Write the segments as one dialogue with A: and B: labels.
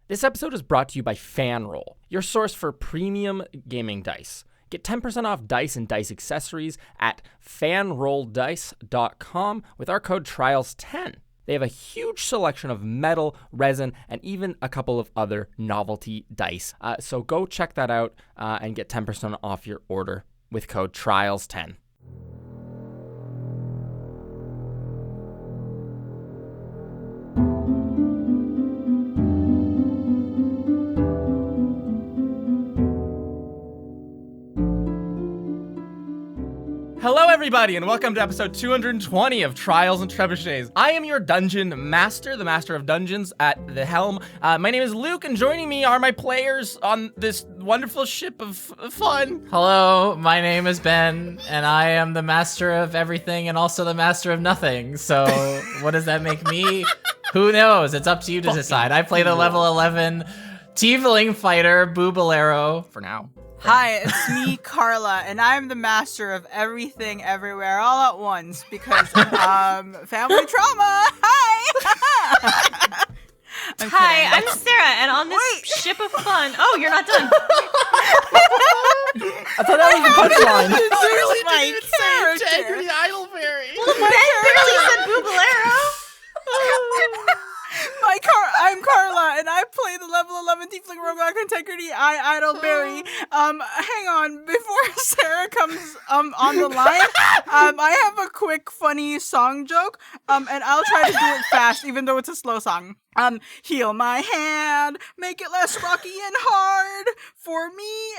A: This episode is brought to you by FanRoll, your source for premium gaming dice. Get 10% off dice and dice accessories at fanrolldice.com with our code TRIALS10. They have a huge selection of metal, resin, and even a couple of other novelty dice. So go check that out and get 10% off your order with code TRIALS10. Hello, everybody, and welcome to episode 220 of Trials and Trebuchets. I am your dungeon master, the master of dungeons at the helm. My name is Luke, and joining me are my players on this wonderful ship of fun.
B: Hello, my name is Ben, and I am the master of everything and also the master of nothing. So what does that make me? Who knows? It's up to you to decide. I play the level 11 Tiefling fighter, Boobalero, for now.
C: Hi, it's me, Carla, and I'm the master of everything, everywhere, all at once, because, family trauma! Hi!
D: Hi, I'm Sarah, and on this ship of fun... Oh, you're not done.
A: I thought that was the punchline.
C: Literally my character.
A: Integrity Idleberry.
D: Ben barely said Boobalero.
C: I'm Carla, and I play the level 11 Tiefling Roguelike Integrity Idleberry. Hang on, before Sarah comes on the line, I have a quick, funny song joke, and I'll try to do it fast, even though it's a slow song. Heal my hand, make it less rocky and hard. For me,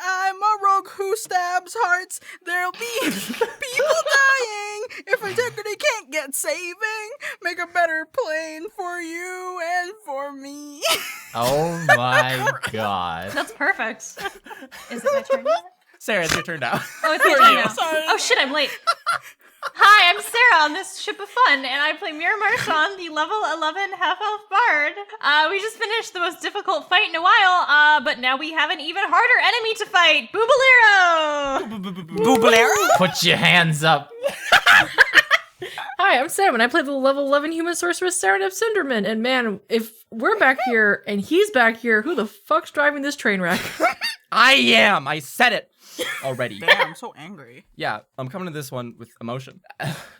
C: I'm a rogue who stabs hearts. There'll be people dying if integrity can't get saving. Make a better plane for you and for me.
B: Oh my god.
D: That's perfect. Is it my turn now?
A: Sarah, it's your turn now.
D: Oh, it's my turn now.
C: Sorry.
D: Oh shit, I'm late. Hi, I'm Sarah on this ship of fun, and I play Mira Marchand, the level 11 half-elf bard. We just finished the most difficult fight in a while, but now we have an even harder enemy to fight, Boobalero!
C: Boobalero?
B: Put your hands up.
E: Hi, I'm Sam, and I play the level 11 human sorceress Saranep Cinderman. And man, if we're back here and he's back here, who the fuck's driving this train wreck?
A: I am. I said it already.
C: Damn, I'm so angry.
A: Yeah, I'm coming to this one with emotion,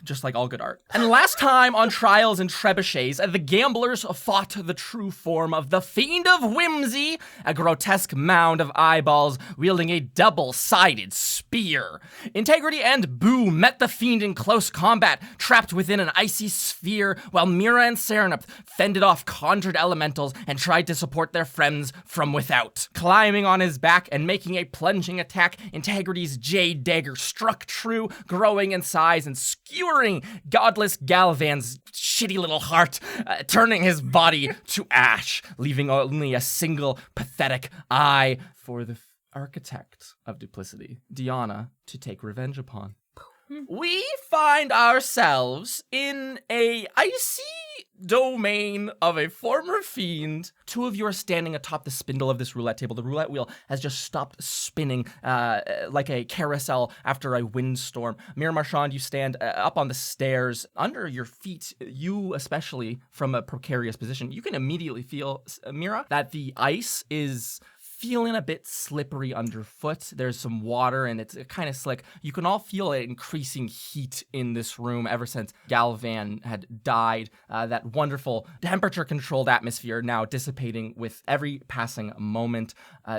A: just like all good art. And last time on Trials and Trebuchets, the gamblers fought the true form of the Fiend of Whimsy, a grotesque mound of eyeballs wielding a double-sided spear. Integrity and Boo met the Fiend in close combat, trapped within an icy sphere, while Mira and Saranep fended off conjured elementals and tried to support their friends from without. Climbing on his back and making a plunging attack, Integrity's jade dagger struck true, growing in size and skewering godless Galvan's shitty little heart, turning his body to ash, leaving only a single pathetic eye for the architect of duplicity, Diana, to take revenge upon. We find ourselves in a icy domain of a former fiend. Two of you are standing atop the spindle of this roulette table. The roulette wheel has just stopped spinning like a carousel after a windstorm. Mira Marchand, you stand up on the stairs. Under your feet, you especially from a precarious position, you can immediately feel, Mira, that the ice is feeling a bit slippery underfoot. There's some water and it's kind of slick. You can all feel an increasing heat in this room ever since Galvan had died. That wonderful temperature-controlled atmosphere now dissipating with every passing moment.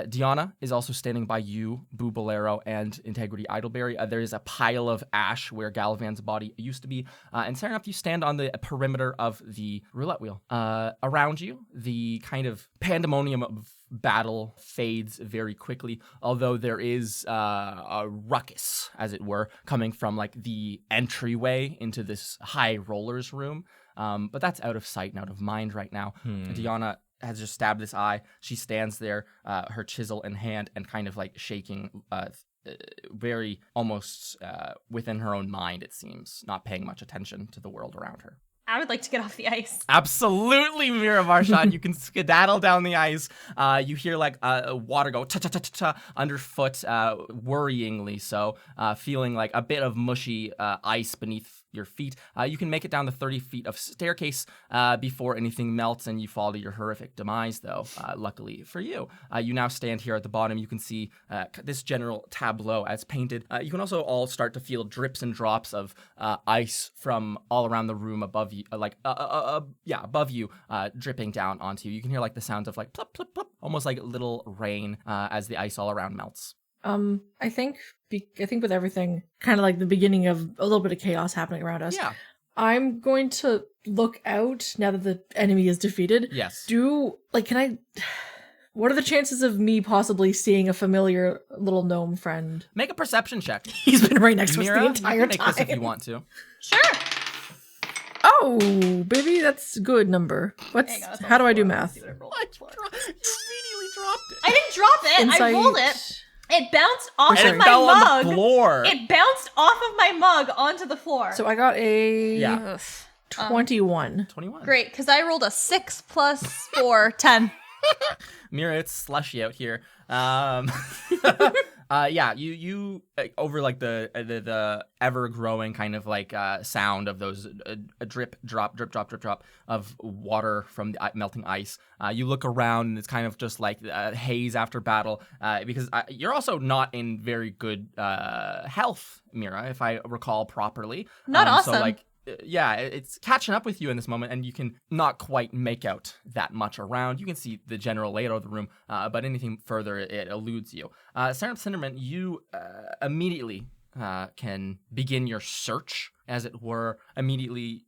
A: Diana is also standing by you, Boobalero, and Integrity Idleberry. There is a pile of ash where Galvan's body used to be. And Saranep, you stand on the perimeter of the roulette wheel. Around you, the kind of pandemonium of battle fades very quickly, although there is a ruckus, as it were, coming from like the entryway into this high rollers room. But that's out of sight and out of mind right now. Diana has just stabbed this eye. She stands there, her chisel in hand, and kind of like shaking very almost within her own mind, it seems, not paying much attention to the world around her.
D: I would like to get off the ice.
A: Absolutely, Mira Marchand. You can skedaddle down the ice. You hear like water go ta-ta-ta-ta-ta underfoot, worryingly so, feeling like a bit of mushy ice beneath your feet. You can make it down the 30 feet of staircase before anything melts and you fall to your horrific demise, though, luckily for you. You now stand here at the bottom. You can see this general tableau as painted. You can also all start to feel drips and drops of ice from all around the room above you, above you, dripping down onto you. You can hear like the sounds of like plop, plop, plop, almost like little rain as the ice all around melts.
E: I think with everything, kind of like the beginning of a little bit of chaos happening around us.
A: Yeah.
E: I'm going to look out now that the enemy is defeated.
A: Yes.
E: What are the chances of me possibly seeing a familiar little gnome friend?
A: Make a perception check.
E: He's been right next to us
A: Mira,
E: the entire
A: you can make
E: time.
A: this if you want to.
D: Sure.
E: Oh, baby, that's good number. How do I do math?
A: You immediately dropped it.
D: I didn't drop it. I
E: Insight.
D: rolled it. It bounced off
A: And
D: of
A: it
D: my
A: fell
D: mug.
A: on the floor.
D: It bounced off of my mug onto the floor.
E: So I got a
A: Yeah.
E: 21.
A: 21.
D: Great, because I rolled a 6 plus 4, 10.
A: Mira, it's slushy out here. You over like the ever growing kind of like sound of those a drip drop of water from the melting ice. You look around and it's kind of just like haze after battle because you're also not in very good health, Mira, if I recall properly.
D: Not awesome.
A: So like. Yeah, it's catching up with you in this moment, and you can not quite make out that much around. You can see the general layout of the room, but anything further, it eludes you. Sarah Cinderman, you immediately can begin your search, as it were, immediately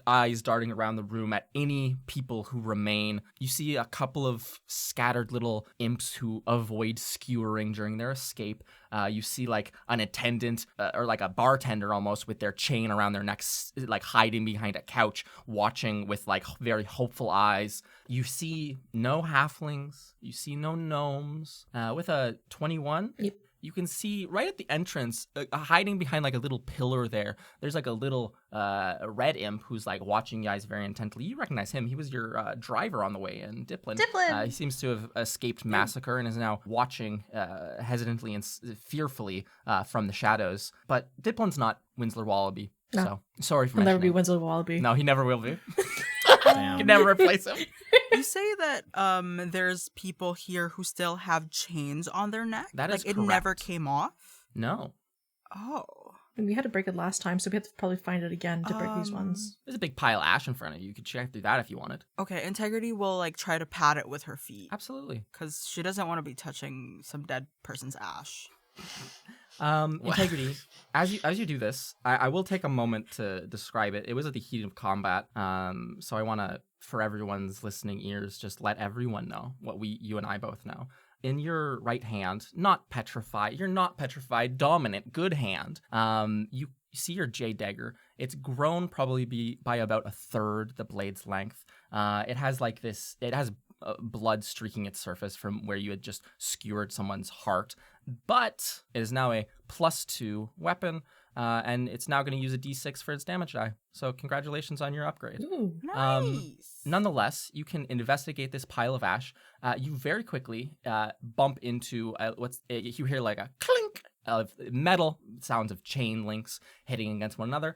A: eyes darting around the room at any people who remain. You see a couple of scattered little imps who avoid skewering during their escape. You see like an attendant or like a bartender almost with their chain around their necks, like hiding behind a couch, watching with like very hopeful eyes. You see no halflings. You see no gnomes. With a 21,
E: Yep.
A: You can see right at the entrance, hiding behind like a little pillar there, there's like a little red imp who's like watching you guys very intently. You recognize him. He was your driver on the way in, Diplin. He seems to have escaped massacre and is now watching hesitantly and fearfully from the shadows. But Diplin's not Winslow Wallaby,
E: No.
A: so sorry for
E: He'll never be
A: mentioning.
E: Winslow Wallaby.
A: No, he never will be.
B: Damn.
A: Can never replace him.
C: You say that there's people here who still have chains on their neck?
A: That is
C: like, it never
A: correct.
C: came off?
A: No.
C: Oh.
E: And we had to break it last time, so we have to probably find it again to break these ones.
A: There's a big pile of ash in front of you. You could check through that if you wanted.
C: Okay, Integrity will like try to pat it with her feet.
A: Absolutely.
C: Because she doesn't want to be touching some dead person's ash.
A: Integrity, as you do this, I will take a moment to describe it. It was at the heat of combat, so I want to, for everyone's listening ears, just let everyone know what you and I both know. In your right hand, not petrified, you're not petrified, dominant, good hand, you see your jade dagger. It's grown probably by about a third the blade's length. It has blood streaking its surface from where you had just skewered someone's heart, but it is now a +2 weapon, and it's now going to use a d6 for its damage die. So congratulations on your upgrade.
E: Ooh.
C: Nice.
A: Nonetheless, you can investigate this pile of ash. You very quickly bump into you hear like a clink of metal, sounds of chain links hitting against one another.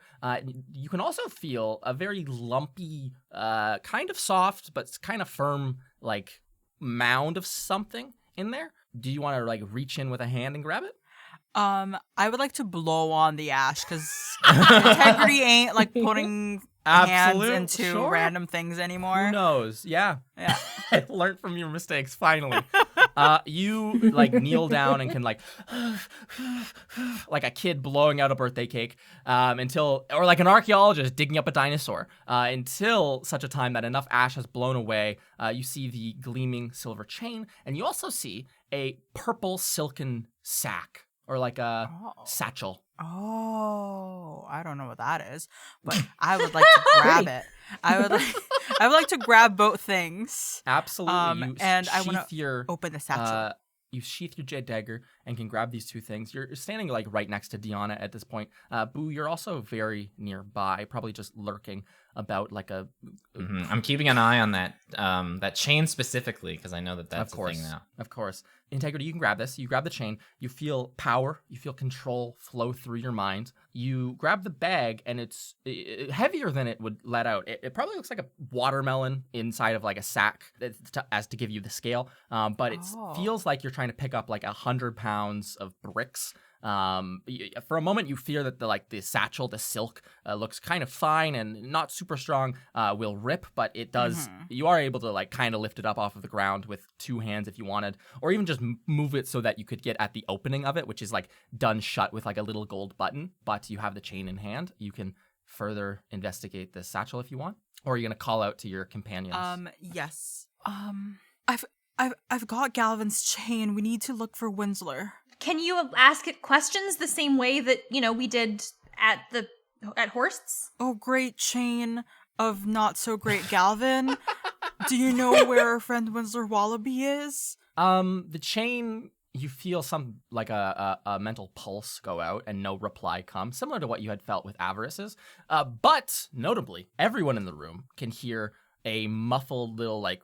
A: You can also feel a very lumpy, kind of soft but kind of firm, like mound of something in there. Do you want to like reach in with a hand and grab it?
C: I would like to blow on the ash because Integrity ain't like putting hands into
A: sure.
C: random things anymore.
A: Who knows? Yeah.
C: Yeah.
A: I learned from your mistakes, finally. You like kneel down and can like a kid blowing out a birthday cake or like an archaeologist digging up a dinosaur until such a time that enough ash has blown away. You see the gleaming silver chain, and you also see a purple silken sack or like a satchel.
C: Oh, I don't know what that is, but I would like to grab it. I would like to grab both things.
A: Absolutely.
C: And I want
A: to
C: open the satchel.
A: You sheath your jade dagger, and can grab these two things. You're standing like right next to Deanna at this point. Boo, you're also very nearby, probably just lurking about like a.
B: I'm keeping an eye on that chain specifically because I know that that's
A: Of course,
B: a thing now.
A: of course. Integrity, you can grab this. You grab the chain. You feel power. You feel control flow through your mind. You grab the bag, and it's heavier than it would let out. It probably looks like a watermelon inside of like a sack as to give you the scale. But it feels like you're trying to pick up like 100 pounds of bricks. For a moment, you fear that the satchel, the silk, looks kind of fine and not super strong, will rip, but it does. You are able to like kind of lift it up off of the ground with two hands if you wanted, or even just move it so that you could get at the opening of it, which is like done shut with like a little gold button. But you have the chain in hand. You can further investigate the satchel if you want, or are you gonna call out to your companions?
C: Yes. I've got Galvin's chain. We need to look for Winsler.
D: Can you ask it questions the same way that, we did at Horst's?
C: Oh, great chain of not so great Galvin. Do you know where our friend Winsler Wallaby is?
A: The chain, you feel some like a mental pulse go out and no reply come, similar to what you had felt with Avarice's. But notably, everyone in the room can hear a muffled little like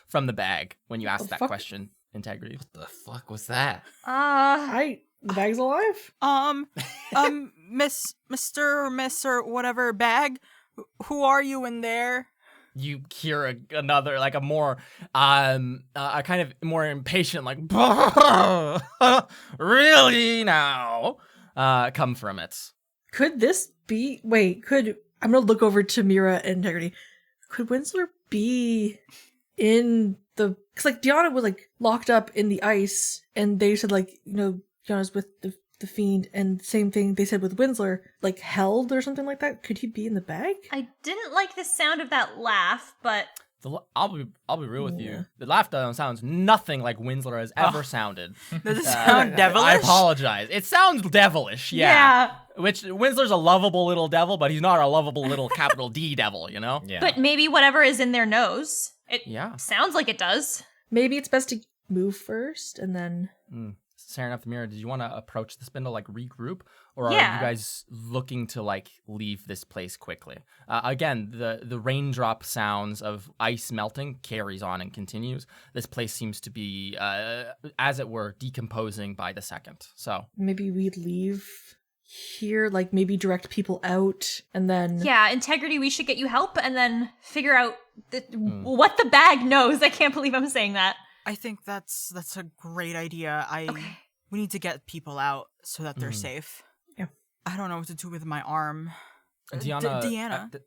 A: from the bag when you ask that question. Integrity.
B: What the fuck was that?
E: The bag's alive?
C: Mr. or Miss or whatever bag, who are you in there?
A: You hear another, like a more, a kind of more impatient, like, really now, come from it.
E: Could this be, I'm gonna look over to Mira and Integrity. Could Winsler be in because like Deanna was like locked up in the ice, and they said like, Deanna's with the fiend, and same thing they said with Winsler, like held or something like that. Could he be in the bag?
D: I didn't like the sound of that laugh, but
A: I'll be real with you. The laugh sounds nothing like Winsler has ever sounded.
C: Does it sound devilish?
A: I apologize. It sounds devilish, yeah. Which Winsler's a lovable little devil, but he's not a lovable little capital D devil, Yeah.
D: But maybe whatever is in their nose. It sounds like it does.
E: Maybe it's best to move first and then.
A: Sarah and Mira, did you want to approach the spindle, like regroup, or are you guys looking to like leave this place quickly? Again, the raindrop sounds of ice melting carries on and continues. This place seems to be, as it were, decomposing by the second. So
E: maybe we'd leave here, like maybe direct people out, and then
D: Integrity, we should get you help and then figure out what the bag knows. I can't believe I'm saying that.
C: I think that's a great idea. We need to get people out so that they're safe.
E: Yeah.
C: I don't know what to do with my arm.
A: Deanna.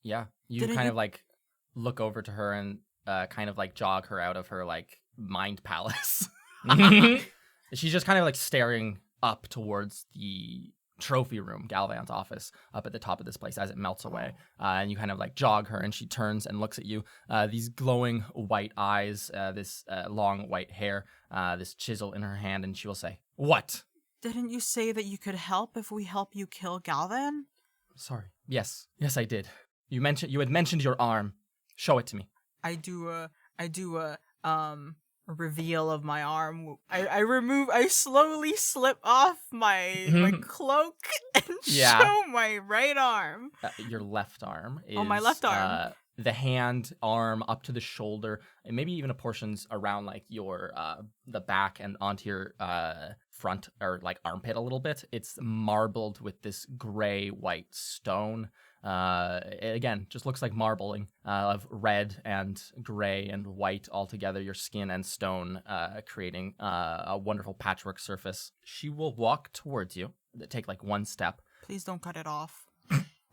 A: You kind of like look over to her and kind of like jog her out of her like mind palace. She's just kind of like staring up towards the trophy room, Galvan's office, up at the top of this place as it melts away. And you kind of like jog her, and she turns and looks at you. These glowing white eyes, this long white hair, this chisel in her hand, and she will say, "What?
C: Didn't you say that you could help if we help you kill Galvan?"
A: Sorry. Yes, I did. You had mentioned your arm. Show it to me.
C: I do a reveal of my arm. I slowly slip off my cloak and show my right arm.
A: Your left arm is
C: my left arm.
A: The hand, arm up to the shoulder, and maybe even a portions around like your the back and onto your front or like armpit a little bit. It's marbled with this gray white stone. Again, just looks like marbling of red and gray and white all together, your skin and stone, creating a wonderful patchwork surface. She will walk towards you, take like one step.
C: Please don't cut it off.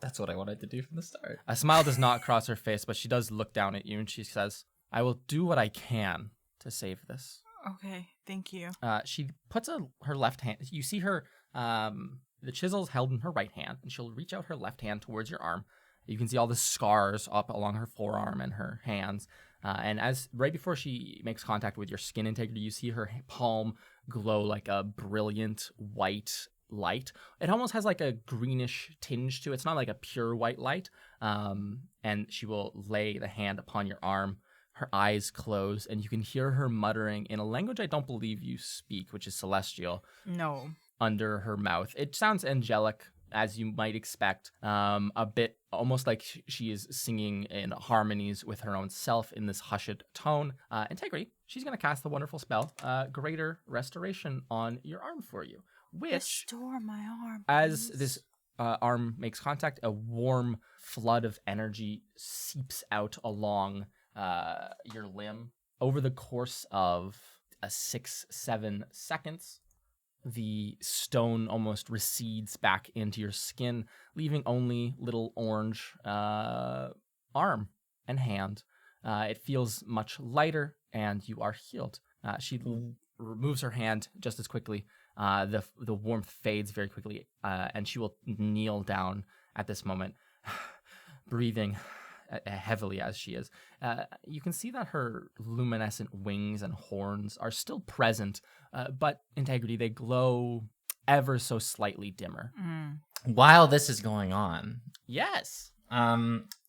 B: That's what I wanted to do from the start.
A: A smile does not cross her face, but she does look down at you and she says, "I will do what I can to save this."
C: Okay, thank you.
A: She puts her left hand. You see her, the chisel's held in her right hand, and she'll reach out her left hand towards your arm. You can see all the scars up along her forearm and her hands. And as right before she makes contact with your skin integrity, you see her palm glow like a brilliant white light. It almost has like a greenish tinge to it. It's not like a pure white light. And she will lay the hand upon your arm, her eyes close, and you can hear her muttering in a language I don't believe you speak, which is Celestial,
C: No.
A: under her mouth. It sounds angelic, as you might expect, a bit almost like she is singing in harmonies with her own self in this hushed tone. Integrity, she's going to cast the wonderful spell, Greater Restoration, on your arm for you, which,
C: Restore my arm.
A: as
C: please.
A: this arm makes contact, a warm flood of energy seeps out along your limb. Over the course of 6-7 seconds, the stone almost recedes back into your skin, leaving only little orange arm and hand. It feels much lighter, and you are healed. She removes her hand just as quickly. The warmth fades very quickly, and she will kneel down at this moment, breathing heavily as she is. You can see that her luminescent wings and horns are still present, but Integrity, they glow ever so slightly dimmer.
B: While this is going on,
A: Yes.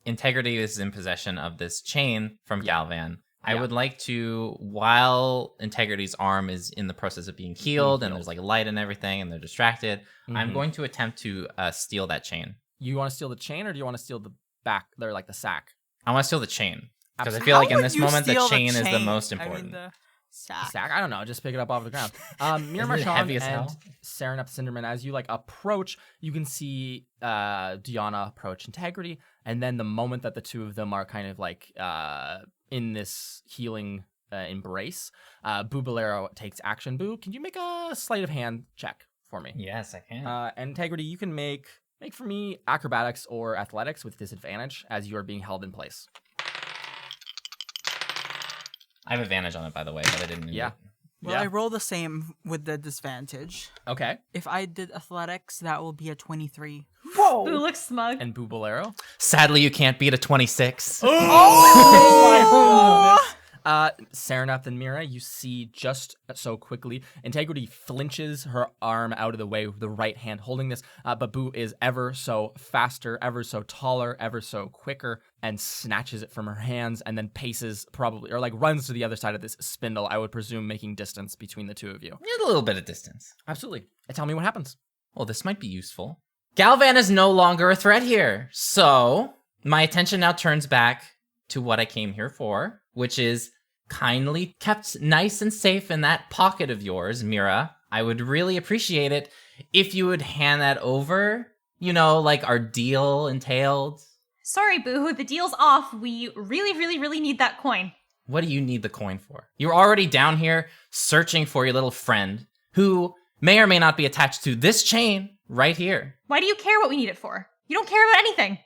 B: Integrity is in possession of this chain from Galvan. I
A: Yeah.
B: would like to, while Integrity's arm is in the process of being healed, and there's like light and everything, and they're distracted, I'm going to attempt to steal that chain.
A: You want to steal the chain, or do you want to steal the back, or like the sack?
B: I want to steal the chain. Because I
A: Absolutely.
B: feel like
C: How
B: in
C: would
B: this
C: you
B: moment, the
C: steal
B: chain is the most
C: I mean,
B: important.
C: the sack.
A: Sack? I don't know. Just pick it up off the ground. Mir
B: Isn't it
A: Marchand
B: heavy as
A: and
B: hell?
A: Serenap Cinderman, as you like approach, you can see Diana approach Integrity, and then the moment that the two of them are kind of like in this healing embrace, Boo Bolero takes action. Boo, can you make a sleight of hand check for me?
B: Yes, I can.
A: And Integrity, you can make for me acrobatics or athletics with disadvantage as you are being held in place.
B: I have advantage on it, by the way, but I didn't.
A: Yeah.
C: Well, I roll the same with the disadvantage.
A: Okay.
C: If I did athletics, that will be a 23.
D: Ooh, looks smug.
A: And Boo Bolero?
B: Sadly, you can't beat a 26.
A: Serenap and Mira, you see just so quickly, Integrity flinches her arm out of the way with the right hand holding this, but Boo is ever so faster, ever so taller, ever so quicker, and snatches it from her hands and then paces probably, or like runs to the other side of this spindle, I would presume, making distance between the two of you.
B: A little bit of distance.
A: Absolutely. And tell me what happens.
B: Well, this might be useful. Galvan is no longer a threat here. So, my attention now turns back to what I came here for, which is kindly kept nice and safe in that pocket of yours, Mira. I would really appreciate it if you would hand that over, you know, like our deal entailed.
D: Sorry, Boo, the deal's off. We really, really, really need that coin.
B: What do you need the coin for? You're already down here searching for your little friend who may or may not be attached to this chain right here.
D: Why do you care what we need it for? You don't care about anything.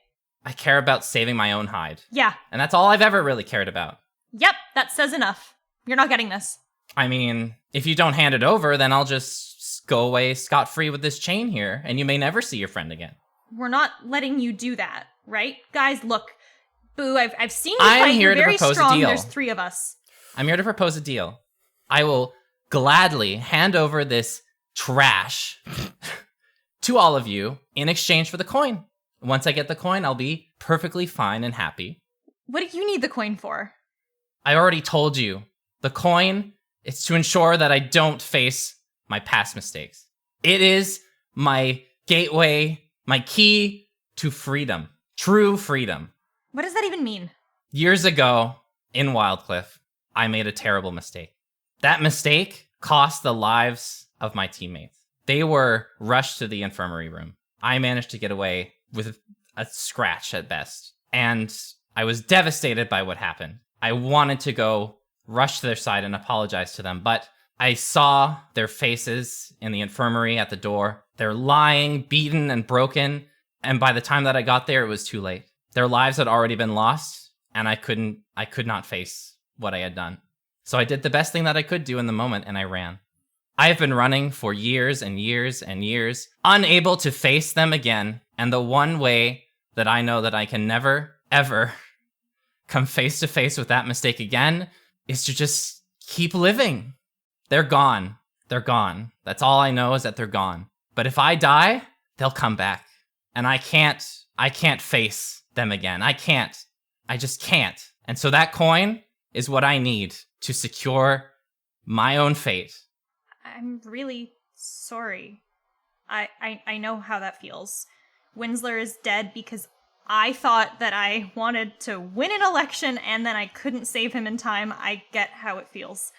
B: I care about saving my own hide.
D: Yeah.
B: And that's all I've ever really cared about.
D: Yep, that says enough. You're not getting this.
B: I mean, if you don't hand it over, then I'll just go away scot-free with this chain here, and you may never see your friend again.
D: We're not letting you do that, right? Guys, look. Boo, I've seen you
B: I am
D: fight.
B: here
D: You're
B: to
D: very
B: propose a
D: strong.
B: deal.
D: There's 3 of us.
B: I'm here to propose a deal. I will gladly hand over this trash to all of you in exchange for the coin. Once I get the coin, I'll be perfectly fine and happy.
D: What do you need the coin for?
B: I already told you. The coin is to ensure that I don't face my past mistakes. It is my gateway, my key to freedom. True freedom.
D: What does that even mean?
B: Years ago, in Wildcliff, I made a terrible mistake. That mistake cost the lives of my teammates. They were rushed to the infirmary room. I managed to get away with a scratch at best. And I was devastated by what happened. I wanted to go rush to their side and apologize to them, but I saw their faces in the infirmary at the door. They're lying, beaten, and broken. And by the time that I got there, it was too late. Their lives had already been lost, and I could not face what I had done. So I did the best thing that I could do in the moment, and I ran. I have been running for years and years and years, unable to face them again. And the one way that I know that I can never, ever come face to face with that mistake again is to just keep living. They're gone. They're gone. That's all I know is that they're gone. But if I die, they'll come back. And I can't face them again. I just can't. And so that coin is what I need to secure my own fate.
D: I'm really sorry. I know how that feels. Winsler is dead because I thought that I wanted to win an election and then I couldn't save him in time. I get how it feels.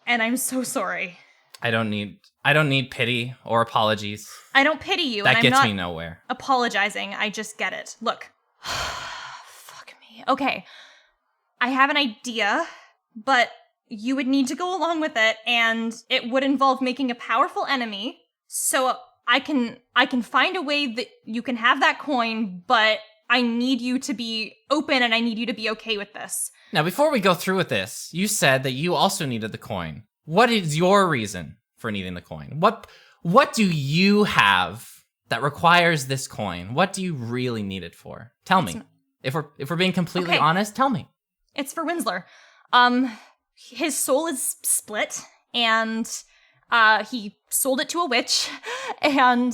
D: And I'm so sorry.
B: I don't need pity or apologies.
D: I don't pity you.
B: That
D: and
B: gets
D: I'm not
B: me nowhere.
D: apologizing. I just get it. Look. Fuck me. Okay. I have an idea, but you would need to go along with it, and it would involve making a powerful enemy. So I can find a way that you can have that coin, but I need you to be open and I need you to be okay with this.
B: Now, before we go through with this, you said that you also needed the coin. What is your reason for needing the coin? What do you have that requires this coin? What do you really need it for? Tell me. If we're being completely honest, tell me.
D: It's for Winsler. His soul is split, and he sold it to a witch, and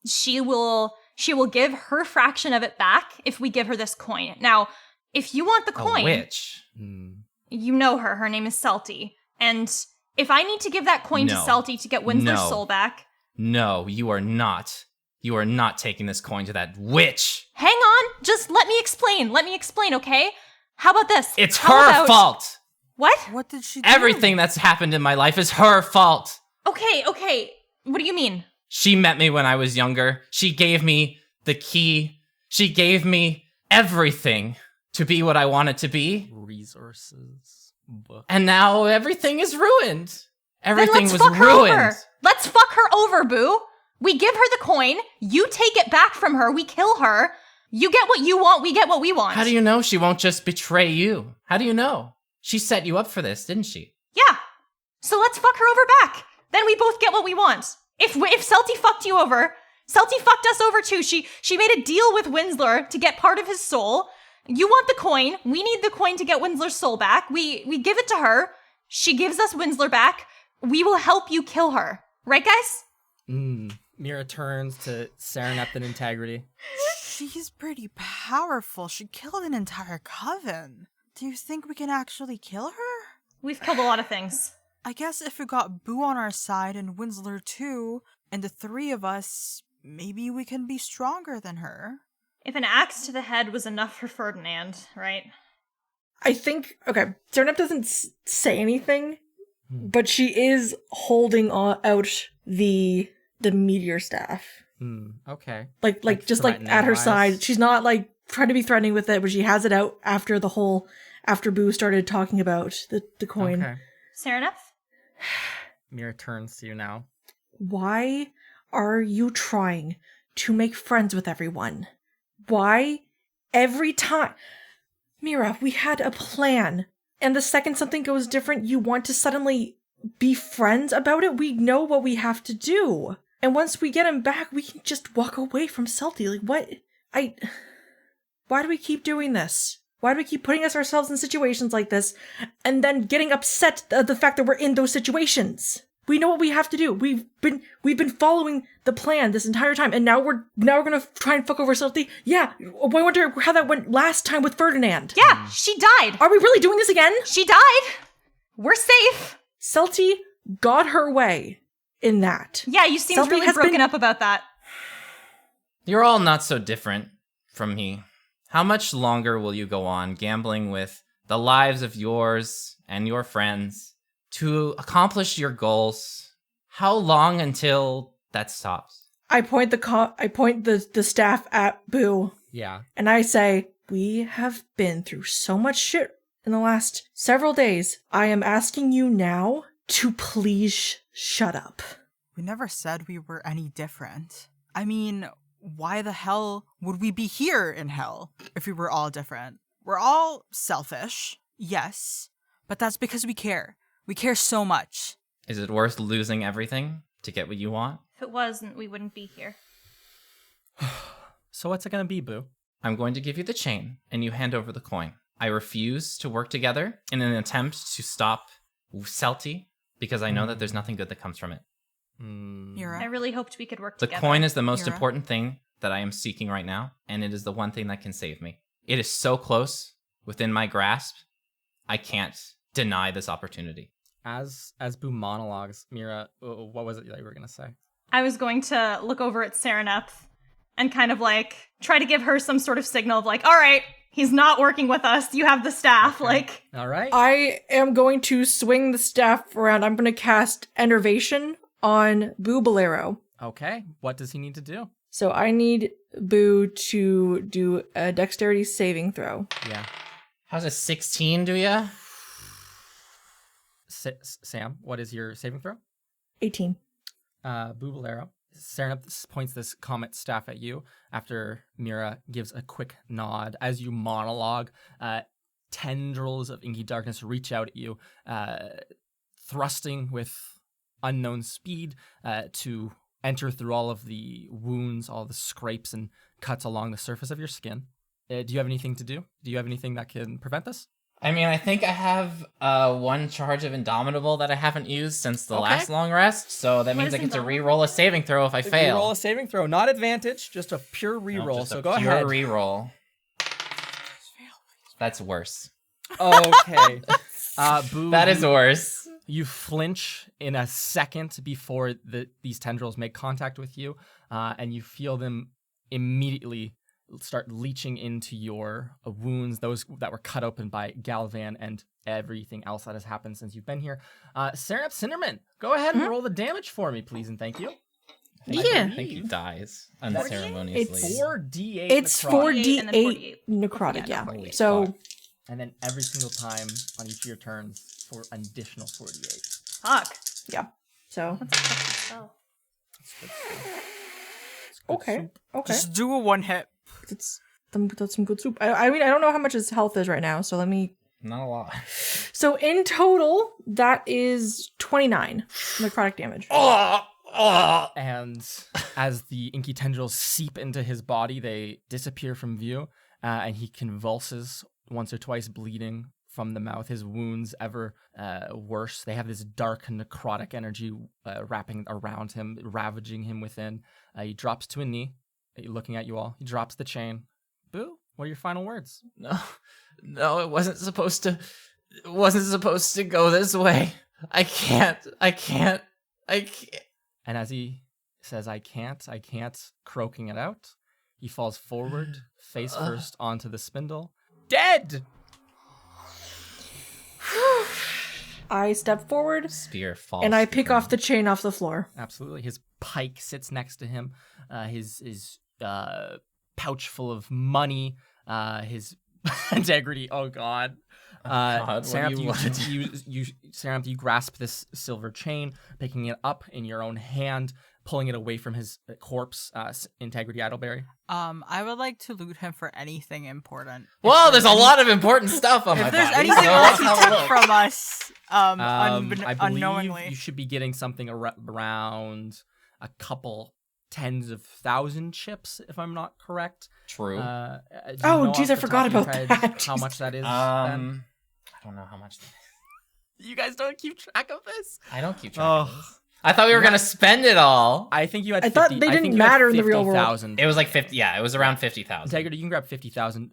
D: she will give her fraction of it back if we give her this coin. Now, if you want the coin,
B: A witch.
D: you know her. Her name is Salty, and if I need to give that coin to
B: No.
D: Salty to get Winsler's
B: No.
D: soul back,
B: No, you are not. You are not taking this coin to that witch.
D: hang on. Just let me explain. Okay? How about this?
B: It's
D: How
B: her
D: about-
B: fault.
D: What?
C: What did she do?
B: Everything that's happened in my life is her fault.
D: Okay. What do you mean?
B: She met me when I was younger. She gave me the key. She gave me everything to be what I wanted to be.
A: Resources. Book.
B: And now everything is ruined. Everything
D: Then let's
B: was
D: fuck her
B: ruined.
D: over. Let's fuck her over, Boo. We give her the coin. You take it back from her. We kill her. You get what you want. We get what we want.
B: How do you know she won't just betray you? How do you know? She set you up for this, didn't she?
D: Yeah. So let's fuck her over back. Then we both get what we want. If Celty fucked you over, Celty fucked us over too. She made a deal with Winsler to get part of his soul. You want the coin. We need the coin to get Winsler's soul back. We give it to her. She gives us Winsler back. We will help you kill her. Right, guys?
A: Mira turns to Serenep and Integrity.
C: She's pretty powerful. She killed an entire coven. Do you think we can actually kill her?
D: We've killed a lot of things.
C: I guess if we got Boo on our side and Winsler too, and the three of us, maybe we can be stronger than her.
D: If an axe to the head was enough for Ferdinand, right?
E: I think, okay, Serenep doesn't say anything, but she is holding out the meteor staff.
A: Okay.
E: Like just like at her
A: threatening-wise?
E: side. She's not like trying to be threatening with it, but she has it out after Boo started talking about the coin.
A: Okay.
D: Serenef?
A: Mira turns to you now.
E: Why are you trying to make friends with everyone? Why every time? Mira, we had a plan. And the second something goes different, you want to suddenly be friends about it? We know what we have to do. And once we get him back, we can just walk away from Celty. Like, what? Why do we keep doing this? Why do we keep putting ourselves in situations like this and then getting upset at the fact that we're in those situations? We know what we have to do. We've been following the plan this entire time, and now we're gonna try and fuck over Celty. Yeah, I wonder how that went last time with Ferdinand.
D: Yeah, she died.
E: Are we really doing this again?
D: She died. We're safe.
E: Celty got her way in that.
D: Yeah, you seemed
E: Celty
D: really
E: has
D: broken
E: been-
D: up about that.
B: You're all not so different from me. How much longer will you go on gambling with the lives of yours and your friends to accomplish your goals? How long until that stops?
E: I point the staff at Boo,
A: Yeah.
E: and I say, we have been through so much shit in the last several days. I am asking you now to please shut up.
C: We never said we were any different. I mean, why the hell would we be here in hell if we were all different? We're all selfish, yes, but that's because we care. We care so much.
B: Is it worth losing everything to get what you want?
D: If it wasn't, we wouldn't be here.
A: So what's it gonna be, Boo?
B: I'm going to give you the chain, and you hand over the coin. I refuse to work together in an attempt to stop Celty, because I know that there's nothing good that comes from it.
C: Mira?
D: I really hoped we could work
B: The
D: together.
B: coin is the most
C: Mira?
B: important thing that I am seeking right now, and it is the one thing that can save me. It is so close within my grasp. I can't deny this opportunity.
A: As Boo monologues, Mira, what was it that you were gonna say?
D: I was going to look over at Sereneth and kind of like try to give her some sort of signal of like, all right, he's not working with us. You have the staff.
A: Okay.
D: Like,
A: All right.
E: I am going to swing the staff around. I'm going to cast Enervation on Boo Bolero.
A: Okay. What does he need to do?
E: So I need Boo to do a dexterity saving throw.
A: Yeah.
B: How's a 16 do ya?
A: Sam, what is your saving throw?
E: 18.
A: Boo Bolero. Serenith points this comet staff at you after Mira gives a quick nod. As you monologue, tendrils of inky darkness reach out at you, thrusting with unknown speed to enter through all of the wounds, all the scrapes and cuts along the surface of your skin. Do you have anything to do? Do you have anything that can prevent this?
B: I mean, I think I have one charge of Indomitable that I haven't used since the
A: Okay.
B: last long rest, so that means
D: is
B: I get to
D: Indomitable?
B: re-roll a saving throw if I fail.
A: Roll a saving throw, not advantage, just a pure
B: No,
A: reroll.
B: just
A: So
B: a
A: go
B: pure
A: ahead.
B: re-roll. That's worse.
A: Okay. Boo,
B: That is worse.
A: You flinch in a second before these tendrils make contact with you, and you feel them immediately start leaching into your wounds, those that were cut open by Galvan and everything else that has happened since you've been here. Serenith Cinderman, go ahead and roll the damage for me, please, and thank you.
E: Yeah.
B: I think he dies
E: It's
B: unceremoniously.
A: 4d8
E: It's
A: necrotic.
E: 4d8
D: and then 48.
E: necrotic, yeah.
B: Holy
E: So
B: fuck.
A: And then every single time on each of your turns for an additional 48.
D: fuck.
E: yeah. So
D: That's a fucking spell.
E: okay. Okay.
C: Just do a one hit.
E: That's some good soup. I mean, I don't know how much his health is right now, so let me.
B: Not a lot.
E: So in total, that is 29 necrotic damage.
A: And as the inky tendrils seep into his body, they disappear from view, and he convulses once or twice, bleeding from the mouth. His wounds ever worse. They have this dark necrotic energy wrapping around him, ravaging him within. He drops to a knee, looking at you all. He drops the chain. Boo, what are your final words?
B: No, it wasn't supposed to. It wasn't supposed to go this way. I can't.
A: And as he says, I can't, croaking it out, he falls forward, face first onto the spindle. Dead!
E: I step forward
B: Spear falls.
E: and I
B: to the
E: pick off
B: ground.
E: the chain off the floor.
A: Absolutely. His pike sits next to him. His pouch full of money. His integrity. Oh God.
B: God, what do
A: Serenith,
B: you want?
A: Serenith, you grasp this silver chain, picking it up in your own hand, pulling it away from his corpse. Integrity Idleberry.
C: I would like to loot him for anything important.
B: Whoa, there's a lot of important stuff on my
C: If there's
B: body.
C: anything
B: so
C: else
B: let's
C: he
B: have a
C: took
B: look.
C: from us,
A: I believe
C: unknowingly.
A: you should be getting something around a couple tens of thousand chips, if I'm not correct.
B: True.
A: Do you
E: Oh,
A: know off
E: geez, I
A: the
E: forgot
A: top of your
E: about
A: head
E: that.
A: How much that is? Ben?
B: I don't know how much.
A: You guys don't keep track of this?
B: I don't keep track
A: Oh.
B: of this. I thought we were gonna spend it all.
A: I think you had.
E: I
A: 50,
E: thought they
A: I think
E: didn't
A: you had
E: matter in the real world.
A: 50,000.
B: It was like 50. Yeah, it was around 50,000.
A: Integrity, you can grab 50,000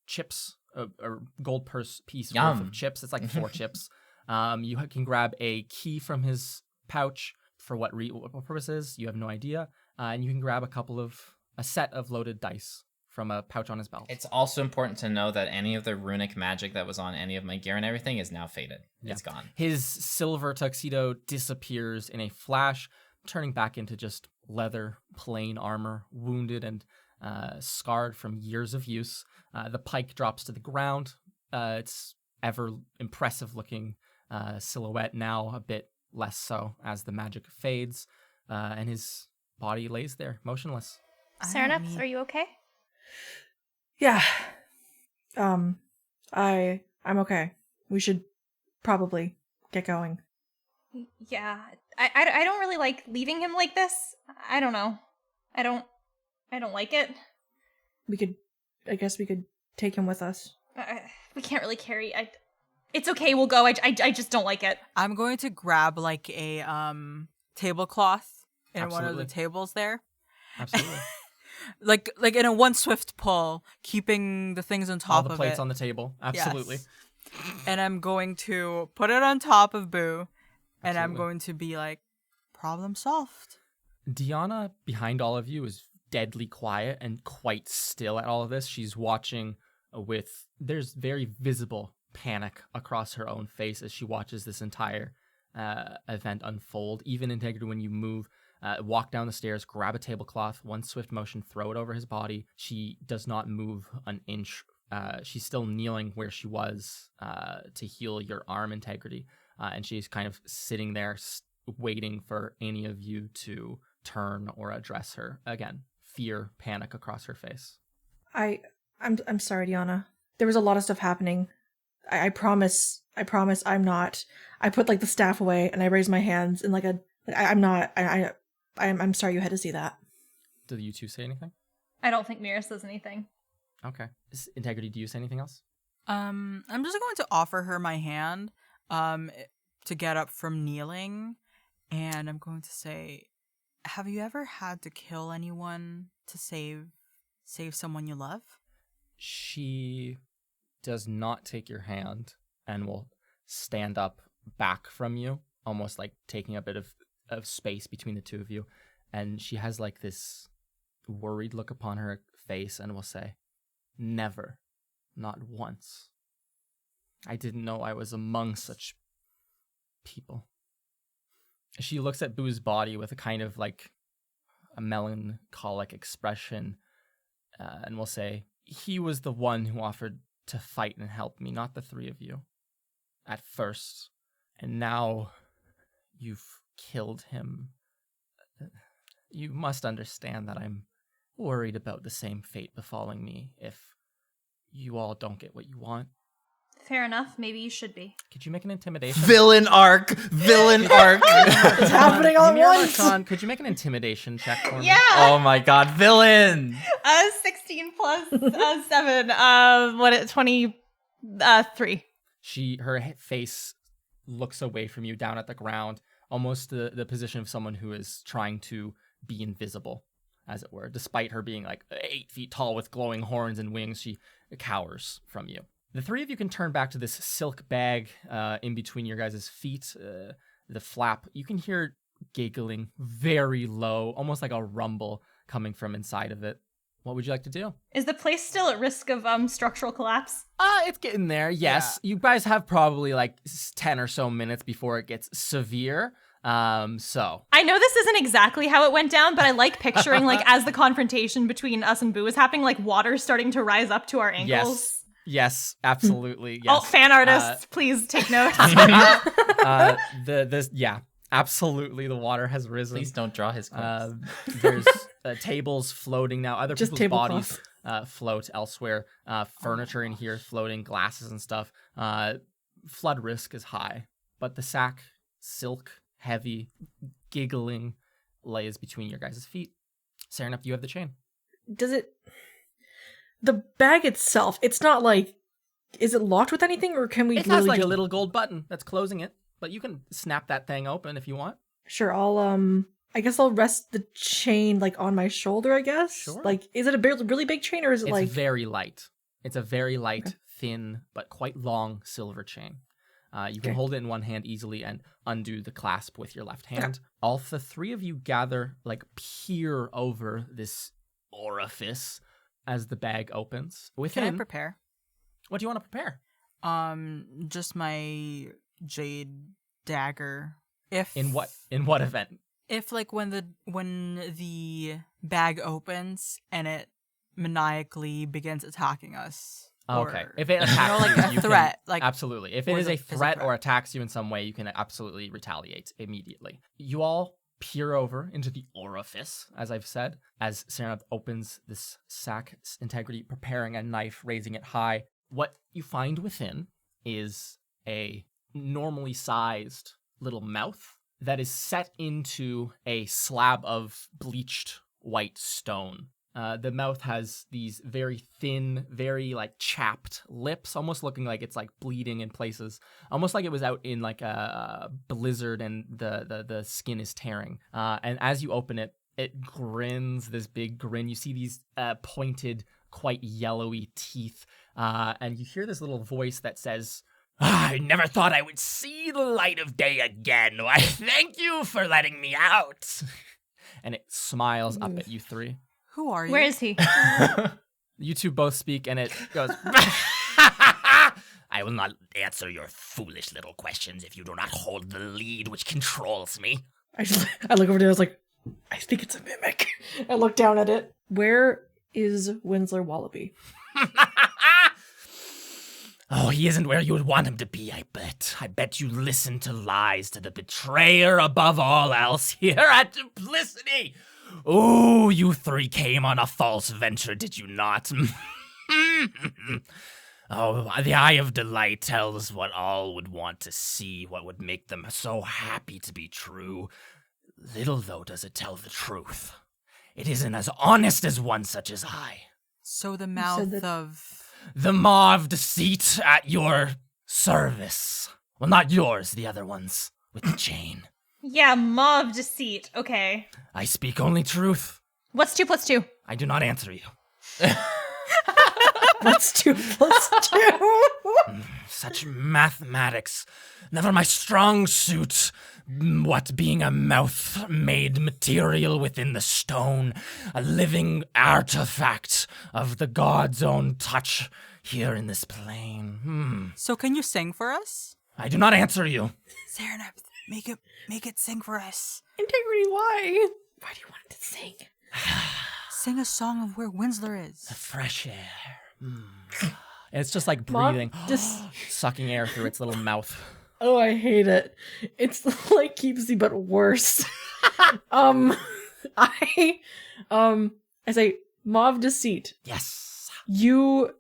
A: chips, or gold purse piece worth
B: Yum.
A: of chips. It's like 4 chips. You can grab a key from his pouch for what purposes you have no idea, and you can grab a set of loaded dice from a pouch on his belt.
B: It's also important to know that any of the runic magic that was on any of my gear and everything is now faded.
A: Yeah.
B: It's gone.
A: His silver tuxedo disappears in a flash, turning back into just leather, plain armor, wounded and scarred from years of use. The pike drops to the ground. It's ever impressive looking silhouette, now a bit less so as the magic fades, and his body lays there, motionless.
D: Sereneth, are you okay?
E: Yeah. I'm okay. We should probably get going.
D: Yeah. I don't really like leaving him like this. I don't know. I don't like it.
E: I guess we could take him with us.
D: We can't really carry. It's okay. We'll go. I just don't like it.
C: I'm going to grab like a tablecloth in one of
A: Absolutely.
C: the tables there.
A: Absolutely.
C: like in a one swift pull, keeping the things on top
A: All the
C: of
A: plates
C: it.
A: on the table. Absolutely.
C: Yes. and I'm going to put it on top of Boo, and I'm
A: Absolutely.
C: going to be like, problem solved.
A: Deanna, behind all of you, is deadly quiet and quite still at all of this. She's watching there's very visible panic across her own face as she watches this entire event unfold. Even Integrity, when you move, walk down the stairs, grab a tablecloth, one swift motion, throw it over his body. She does not move an inch. She's still kneeling where she was to heal your arm, Integrity. And she's kind of sitting there waiting for any of you to turn or address her. Again, fear, panic across her face.
E: I'm sorry, Diana. There was a lot of stuff happening. I promise I'm not. I put like the staff away and I raised my hands and I'm sorry you had to see that.
A: Do you two say anything?
D: I don't think Mira says anything.
A: Okay. Integrity, do you say anything else?
C: I'm just going to offer her my hand to get up from kneeling, and I'm going to say, have you ever had to kill anyone to save someone you love?
A: She does not take your hand and will stand up back from you, almost like taking a bit of space between the two of you. And she has like this worried look upon her face and will say, never, not once. I didn't know I was among such people. She looks at Boo's body with a kind of like a melancholic expression and will say, he was the one who offered to fight and help me, not the three of you. At first. And now you've killed him. You must understand that I'm worried about the same fate befalling me if you all don't get what you want.
D: Fair enough. Maybe you should be.
A: Could you make an intimidation?
B: Villain arc.
E: It's happening all at
A: Mira
E: once.
A: Marchand, could you make an intimidation check for me?
D: Yeah.
B: Oh my god, villain.
D: 16 plus 7. 23.
A: Her face looks away from you down at the ground, almost the position of someone who is trying to be invisible, as it were. Despite her being like 8 feet tall with glowing horns and wings, she cowers from you. The three of you can turn back to this silk bag in between your guys' feet, the flap. You can hear giggling very low, almost like a rumble coming from inside of it. What would you like to do?
D: Is the place still at risk of structural collapse?
A: It's getting there, yes. You guys have probably like 10 or so minutes before it gets severe. So
D: I know this isn't exactly how it went down, but I like picturing like as the confrontation between us and Boo is happening, like water starting to rise up to our ankles.
A: Yes, absolutely. Yes.
D: Oh, fan artists, please take note.
A: Absolutely. The water has risen.
B: Please don't draw his corpse.
A: There's tables floating now. Other
E: Just
A: people's
E: tablecloth.
A: bodies float elsewhere. Furniture in here floating, glasses and stuff. Flood risk is high, but the sack, silk, heavy, giggling, lays between your guys' feet. Serenep, you have the chain.
E: Does it... The bag itself, it's not like... Is it locked with anything, or can we
A: It has
E: literally
A: like
E: just...
A: a little gold button that's closing it, but you can snap that thing open if you want.
E: Sure, I guess I'll rest the chain, like, on my shoulder, I guess?
A: Sure.
E: Like, is it a really big chain, or is it,
A: It's
E: like...
A: very light. It's a very light,
E: Okay.
A: thin, but quite long silver chain. You can
E: Okay.
A: hold it in one hand easily and undo the clasp with your left hand. All the three of you gather, like, peer over this orifice as the bag opens.
C: Can I
A: Within,
C: prepare?
A: what do you want to prepare?
C: Just my jade dagger. If
A: In what event?
C: If like when the bag opens and it maniacally begins attacking us.
A: Okay.
C: Or,
A: If it attacks
C: like
A: you,
C: a
A: you can-
C: threat, like
A: absolutely. If
C: or
A: it is a
C: physical
A: threat or attacks you in some way, you can absolutely retaliate immediately. You all peer over into the orifice, as I've said, as Serenep opens this sack, Integrity preparing a knife, raising it high. What you find within is a normally sized little mouth that is set into a slab of bleached white stone. The mouth has these very thin, very like chapped lips, almost looking like it's like bleeding in places, almost like it was out in like a blizzard and the skin is tearing. And as you open it, it grins this big grin. You see these pointed, quite yellowy teeth, and you hear this little voice that says, I never thought I would see the light of day again. Why, thank you for letting me out. And it smiles up at you three.
C: Who are you?
D: Where is he?
A: You two both speak, and it goes, I will not answer your foolish little questions if you do not hold the lead which controls me.
E: I look over there, I was like, I think it's a mimic. I look down at it. Where is Winsler Wallaby?
A: Oh, he isn't where you would want him to be, I bet. I bet you listen to lies to the betrayer above all else here at Duplicity. Oh, you three came on a false venture, did you not? Oh, the eye of delight tells what all would want to see, what would make them so happy to be true. Little, though, does it tell the truth. It isn't as honest as one such as I.
C: So the mouth of...
A: The maw of deceit at your service. Well, not yours, the other one's, with the chain.
D: Yeah, maw of deceit. Okay.
A: I speak only truth.
D: What's 2 + 2?
A: I do not answer you.
E: What's 2 + 2?
A: Such mathematics. Never my strong suit. What being a mouth made material within the stone, a living artifact of the god's own touch here in this plane.
C: So can you sing for us?
A: I do not answer you.
C: Serenep, make it sing for us.
E: Integrity, why? Why do you want it to sing?
C: Sing a song of where Winsler
A: The
C: is.
A: fresh air. And it's just like
E: Mom,
A: breathing,
E: just-
A: sucking air through its little mouth.
E: Oh, I hate it. It's like Keepsy, but worse. I say, Mauve Deceit.
A: Yes.
E: You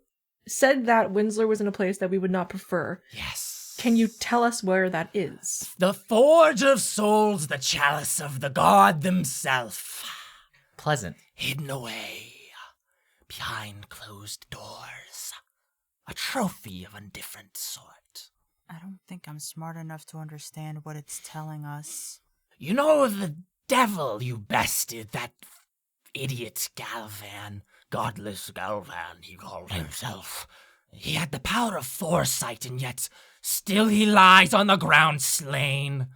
E: said that Winsler was in a place that we would not prefer.
A: Yes.
E: Can you tell us where that is?
A: The forge of souls, the chalice of the god himself.
B: Pleasant.
A: Hidden away behind closed doors. A trophy of a different sort.
C: I don't think I'm smart enough to understand what it's telling us.
A: You know the devil you bested, that idiot Galvan. Godless Galvan, he called himself. He had the power of foresight, and yet still he lies on the ground slain.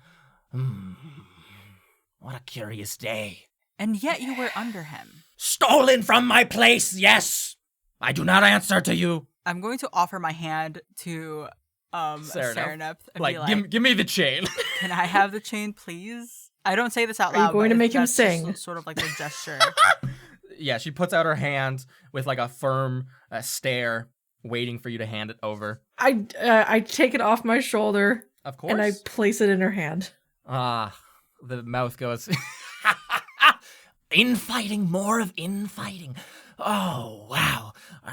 A: What a curious day.
C: And yet you were under him.
A: Stolen from my place, yes! I do not answer to you.
C: I'm going to offer my hand to Serenep and
A: Like,
C: be like,
A: give me the chain.
C: can I have the chain, please? I don't say this out
E: Are you
C: loud.
E: going
C: but
E: to make him
C: that's just
E: sing?
C: Sort of like a gesture.
A: Yeah, she puts out her hand with like a firm stare, waiting for you to hand it over.
E: I take it off my shoulder
A: Of course.
E: and I place it in her hand.
A: The mouth goes. Infighting, more of infighting. Oh, wow.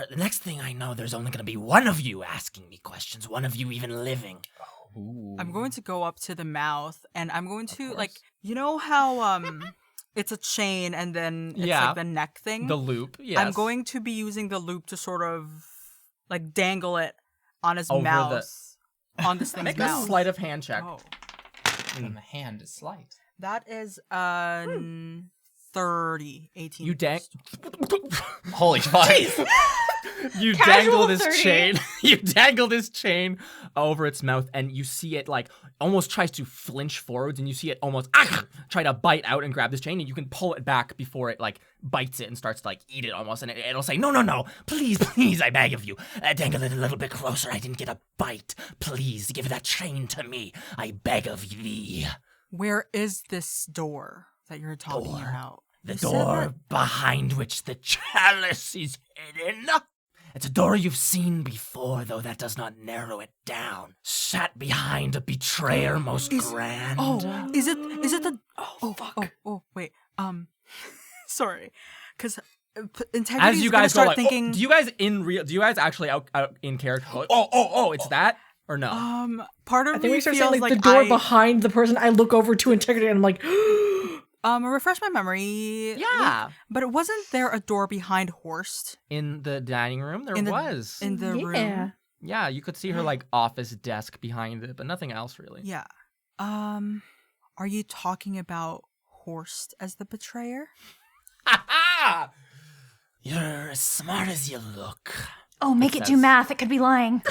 A: The next thing I know, there's only going to be one of you asking me questions, one of you even living.
B: Ooh.
C: I'm going to go up to the mouth and I'm going to, like, you know how it's a chain and then it's
A: Yeah.
C: like the neck thing?
A: The loop, yes.
C: I'm going to be using the loop to sort of like dangle it on his
A: Over
C: mouth. On this thing's
A: Make
C: mouth.
A: a sleight of hand check.
C: Oh.
B: And the hand is slight.
C: That is 18.
A: You
B: Holy fuck.
A: You
D: Casual
A: dangle this
D: 30.
A: chain. You dangle this chain over its mouth, and you see it like almost tries to flinch forwards, and you see it almost try to bite out and grab this chain, and you can pull it back before it like bites it and starts to like eat it almost, and it'll say, no, please, I beg of you, dangle it a little bit closer. I didn't get a bite. Please give that chain to me. I beg of thee.
C: Where is this door that you're talking
A: Door.
C: about?
A: The
C: You said
A: door
C: that-
A: behind which the chalice is hidden. It's a door you've seen before, though that does not narrow it down. Sat behind a betrayer most grand.
C: Oh, is it the? Oh, fuck. Oh, wait. Sorry, because integrity.
A: As you guys go,
C: start
A: like,
C: thinking.
A: do you guys actually out in character go, oh, it's that or no?
C: Part of
E: I think
C: me
E: we start
C: feels
E: saying like
C: like
E: the door
C: I,
E: behind the person. I look over to Integrity and I'm like,
C: refresh my memory.
A: yeah,
C: But wasn't there a door behind Horst
A: in the dining room there
C: in the
A: was.
C: in the
E: yeah.
C: room?
A: Yeah, you could see her like office desk behind it, but nothing else really.
C: Yeah. Are you talking about Horst as the betrayer?
A: You're as smart as you look.
D: Oh, make it do
A: says-
D: math. It could be lying.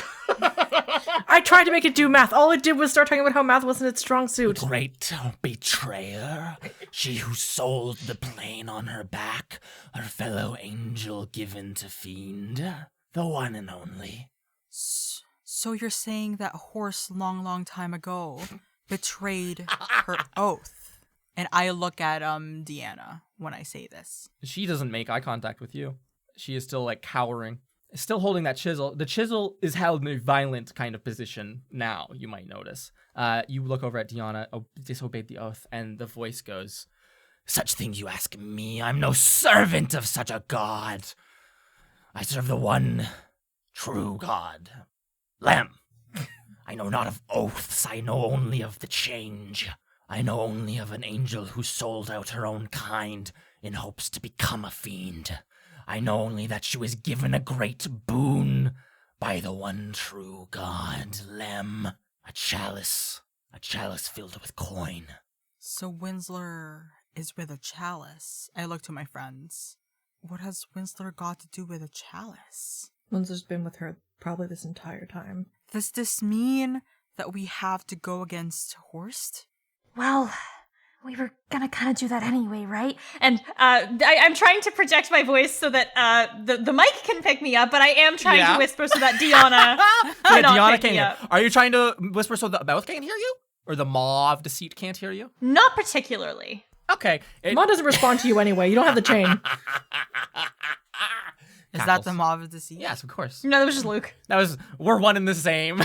E: I tried to make it do math. All it did was start talking about how math wasn't its strong suit.
A: Great betrayer, she who sold the plane on her back, her fellow angel given to fiend, the one and only.
C: So you're saying that horse long time ago betrayed her oath? And I look at Deanna when I say this.
A: She doesn't make eye contact with you. She is still like cowering, still holding that chisel. The chisel is held in a violent kind of position now, you might notice. You look over at Deanna, disobeyed the oath, and the voice goes, "Such thing you ask me, I'm no servant of such a god. I serve the one true god, Lem. I know not of oaths, I know only of the change. I know only of an angel who sold out her own kind in hopes to become a fiend. I know only that she was given a great boon by the one true god, Lem. A chalice filled with coin."
C: So Winsler is with a chalice. I look to my friends. What has Winsler got to do with a chalice?
E: Winsler's been with her probably this entire time.
C: Does this mean that we have to go against Horst?
D: Well, we were gonna kind of do that anyway, right? And I'm trying to project my voice so that the mic can pick me up, but I am trying to whisper so that Deanna cannot
A: Deanna
D: pick me
A: can't
D: up.
A: hear. Are you trying to whisper so the mouth can't hear you? Or the maw of deceit can't hear you?
D: Not particularly.
A: Okay.
E: Mom doesn't respond to you anyway. You don't have the chain.
C: Is that
A: Cackles.
C: the Maw of Deceit?
A: Yes, of course.
D: No, that was just Luke.
A: We're one and the same.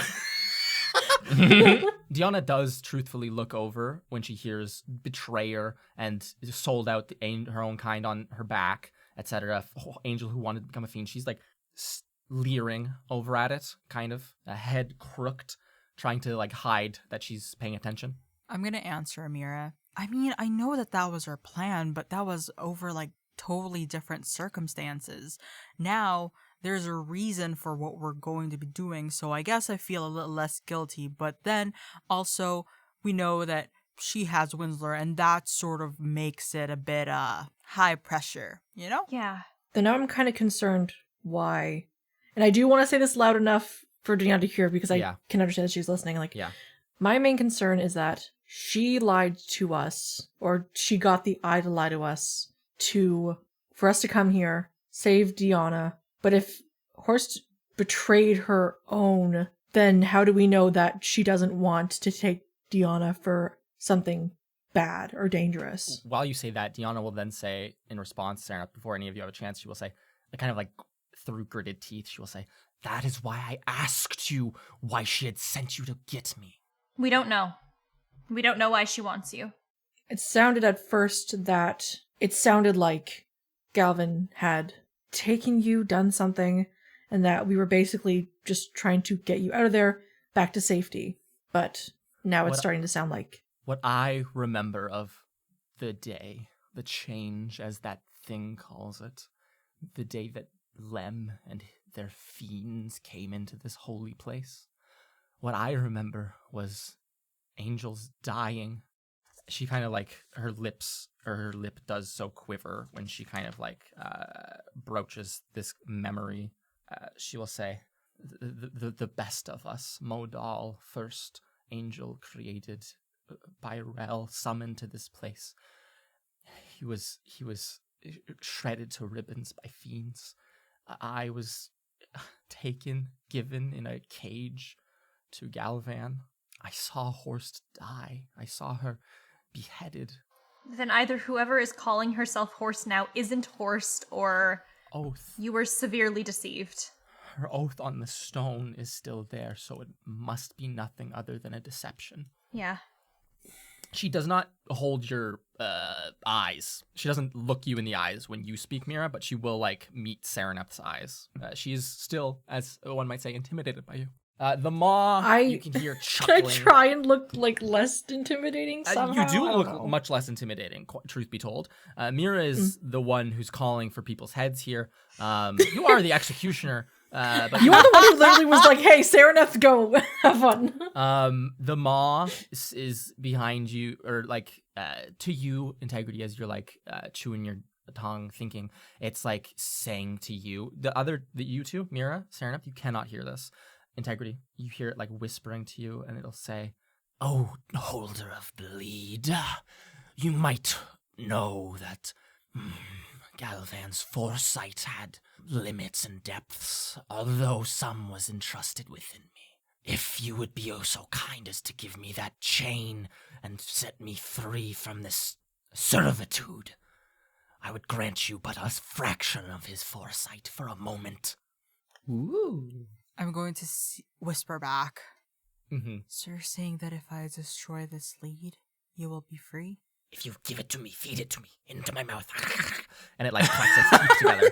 A: Deanna does truthfully look over when she hears betrayer and sold out her own kind on her back, etc. Angel who wanted to become a fiend. She's like leering over at it, kind of, a head crooked, trying to like hide that she's paying attention.
C: I'm gonna answer Amira. I mean, I know that was her plan, but that was over like totally different circumstances. Now, there's a reason for what we're going to be doing, so I guess I feel a little less guilty, but then also we know that she has Winsler, and that sort of makes it a bit high pressure, you know?
D: Yeah.
E: Then now I'm kind of concerned why. And I do want to say this loud enough for Deanna to hear because I can understand that she's listening. Like,
A: Yeah.
E: my main concern is that she lied to us, or she got the eye to lie to us for us to come here, save Deanna. But if Horst betrayed her own, then how do we know that she doesn't want to take Deanna for something bad or dangerous?
A: While you say that, Deanna will then say in response, Sarah, before any of you have a chance, she will say, kind of like through gritted teeth, she will say, "That is why I asked you why she had sent you to get me."
D: We don't know. We don't know why she wants you.
E: It sounded at first that it sounded like Galvin had taken you, done something, and that we were basically just trying to get you out of there back to safety. But now it's starting to sound like...
A: What I remember of the day, the change as that thing calls it, the day that Lem and their fiends came into this holy place, what I remember was angels dying. She kind of like, her lip does so quiver when she kind of like broaches this memory. She will say, the best of us, Modal, first angel created by Rel, summoned to this place. He was shredded to ribbons by fiends. I was given in a cage to Galvan. I saw Horst die. I saw her beheaded.
D: Then either whoever is calling herself Horst now isn't Horst, or
A: Oath.
D: you were severely deceived.
A: Her oath on the stone is still there, so it must be nothing other than a deception.
D: Yeah.
A: She does not hold your eyes. She doesn't look you in the eyes when you speak, Mira, but she will, like, meet Sereneth's eyes. She is still, as one might say, intimidated by you. The maw, you can hear chuckling.
E: Can I try and look, like, less intimidating somehow?
A: You do look much less intimidating, truth be told. Mira is the one who's calling for people's heads here. You are the executioner. But
E: you are the one who literally was like, "Hey, Sereneth, go have fun."
A: The maw is behind you, or like to you, Integrity, as you're like chewing your tongue, thinking it's like saying to you, you two, Mira, Serenep, you cannot hear this. Integrity, you hear it like whispering to you, and it'll say, "Oh, holder of bleed, you might know that Galvan's foresight had limits and depths, although some was entrusted within me. If you would be oh so kind as to give me that chain and set me free from this servitude, I would grant you but a fraction of his foresight for a moment."
B: Ooh.
C: I'm going to whisper back.
A: Mm-hmm.
C: So you're saying that if I destroy this lead, you will be free?
A: "If you give it to me, feed it to me, into my mouth." And it like cracks its teeth together.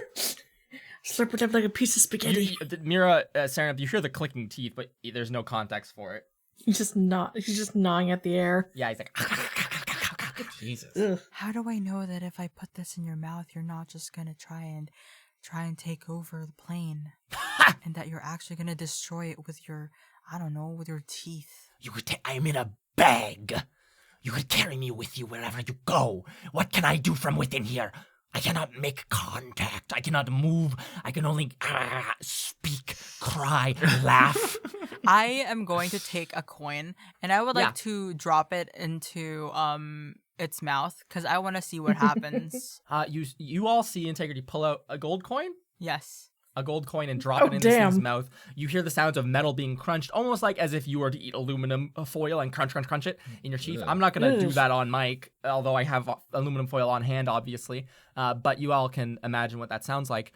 E: Slurp it up like a piece of spaghetti.
A: Mira, Serenep, you hear the clicking teeth, but there's no context for it.
E: He's just gnawing at the air.
A: Yeah, he's like...
B: Jesus.
E: Ugh.
C: How do I know that if I put this in your mouth, you're not just gonna try and take over the plane, and that you're actually gonna destroy it with your, I don't know, with your teeth?
A: I'm in a bag. You could carry me with you wherever you go. What can I do from within here? I cannot make contact. I cannot move. I can only speak, cry, laugh.
C: I am going to take a coin, and I would like
A: Yeah.
C: to drop it into its mouth because I want to see what happens.
A: You all see Integrity pull out a gold coin?
C: Yes.
A: A gold coin and drop
E: Oh,
A: it in this thing's
E: damn.
A: mouth. You hear the sounds of metal being crunched, almost like as if you were to eat aluminum foil and crunch it in your teeth.
B: Ugh.
A: I'm not going to do
E: Ugh.
A: that on mic, although I have aluminum foil on hand, obviously. But you all can imagine what that sounds like.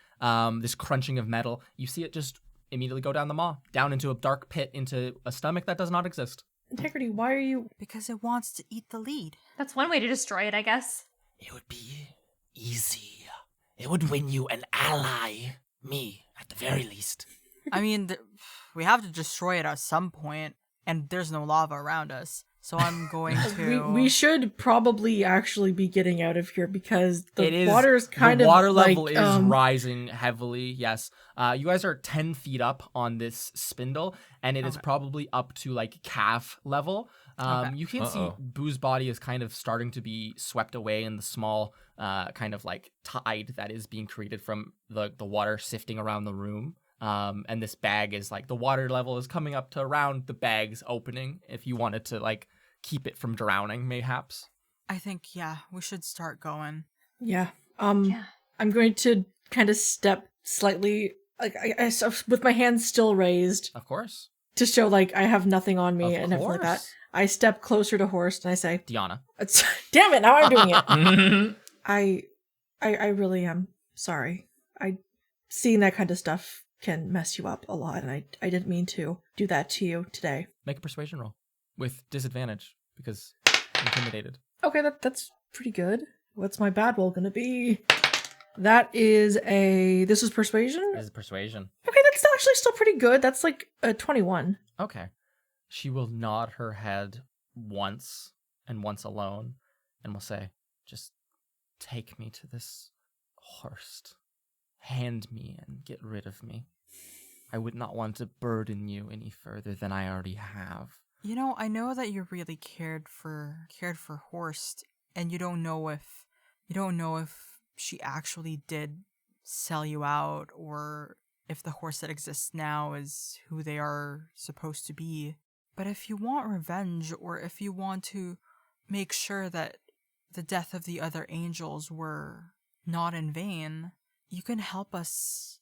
A: This crunching of metal. You see it just immediately go down the maw, down into a dark pit, into a stomach that does not exist.
E: Integrity, why are you...
C: Because it wants to eat the lead.
D: That's one way to destroy it, I guess.
A: It would be easy. It would win you an ally. Me, at the very least.
C: I mean, we have to destroy it at some point, and there's no lava around us. So I'm going to.
E: We should probably actually be getting out of here because
A: It
E: the
A: is,
E: water's kind
A: the
E: of
A: water level
E: like,
A: is rising heavily. Yes, you guys are 10 feet up on this spindle, and it is
C: Okay.
A: probably up to like calf level.
C: Okay.
A: You can see
B: Uh-oh.
A: Boo's body is kind of starting to be swept away in the small kind of like tide that is being created from the water sifting around the room. And this bag is like the water level is coming up to around the bag's opening. If you wanted to like keep it from drowning, mayhaps.
C: I think, yeah, we should start going.
E: Yeah.
D: Yeah.
E: I'm going to kind of step slightly, like I with my hands still raised
A: Of course.
E: to show like I have nothing on me
A: Of
E: and everything like that.
A: course.
E: I step closer to Horst and I say,
A: Diana.
E: "Damn it! Now I'm doing it.
B: Mhm.
E: I really am sorry. Seeing that kind of stuff can mess you up a lot, and I didn't mean to do that to you today."
A: Make a persuasion roll with disadvantage because intimidated.
E: Okay, that's pretty good. What's my bad roll gonna be? This is persuasion?
A: This is persuasion.
E: Okay, that's actually still pretty good. That's like a 21.
A: Okay. She will nod her head once and once alone and will say, "Just take me to this Horst. Hand me and get rid of me. I would not want to burden you any further than I already have."
C: You know, I know that you really cared for Horst, and you don't know if she actually did sell you out, or if the Horst that exists now is who they are supposed to be. But if you want revenge, or if you want to make sure that the death of the other angels were not in vain, you can help us.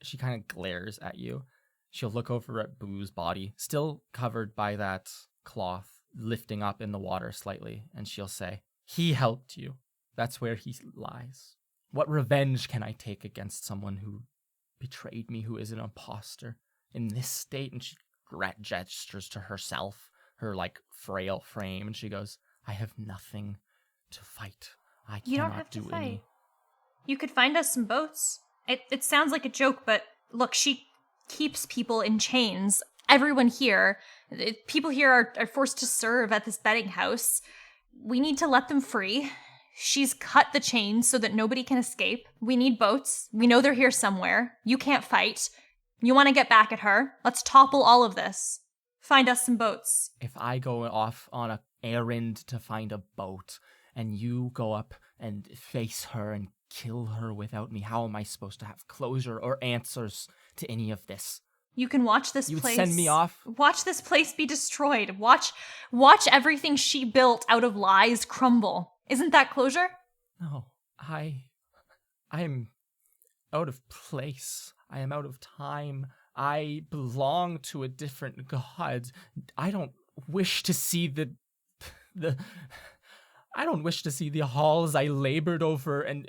A: She kind of glares at you. She'll look over at Boo's body, still covered by that cloth, lifting up in the water slightly, and she'll say, "He helped you. That's where he lies. What revenge can I take against someone who betrayed me, who is an imposter in this state?" And she gestures to herself, her like frail frame, and she goes, "I have nothing to fight. I
D: You don't
A: cannot
D: have to
A: do
D: fight.
A: any."
D: You could find us some boats. It sounds like a joke, but look, she keeps people in chains. Everyone here, people here are forced to serve at this betting house. We need to let them free. She's cut the chains so that nobody can escape. We need boats. We know they're here somewhere. You can't fight. You want to get back at her? Let's topple all of this. Find us some boats.
A: If I go off on an errand to find a boat and you go up and face her and kill her without me. How am I supposed to have closure or answers to any of this?
D: You can watch this
A: You would
D: place.
A: send me off?
D: Watch this place be destroyed. Watch everything she built out of lies crumble. Isn't that closure?
A: No, I am out of place. I am out of time. I belong to a different god. I don't wish to see the I don't wish to see the halls I labored over and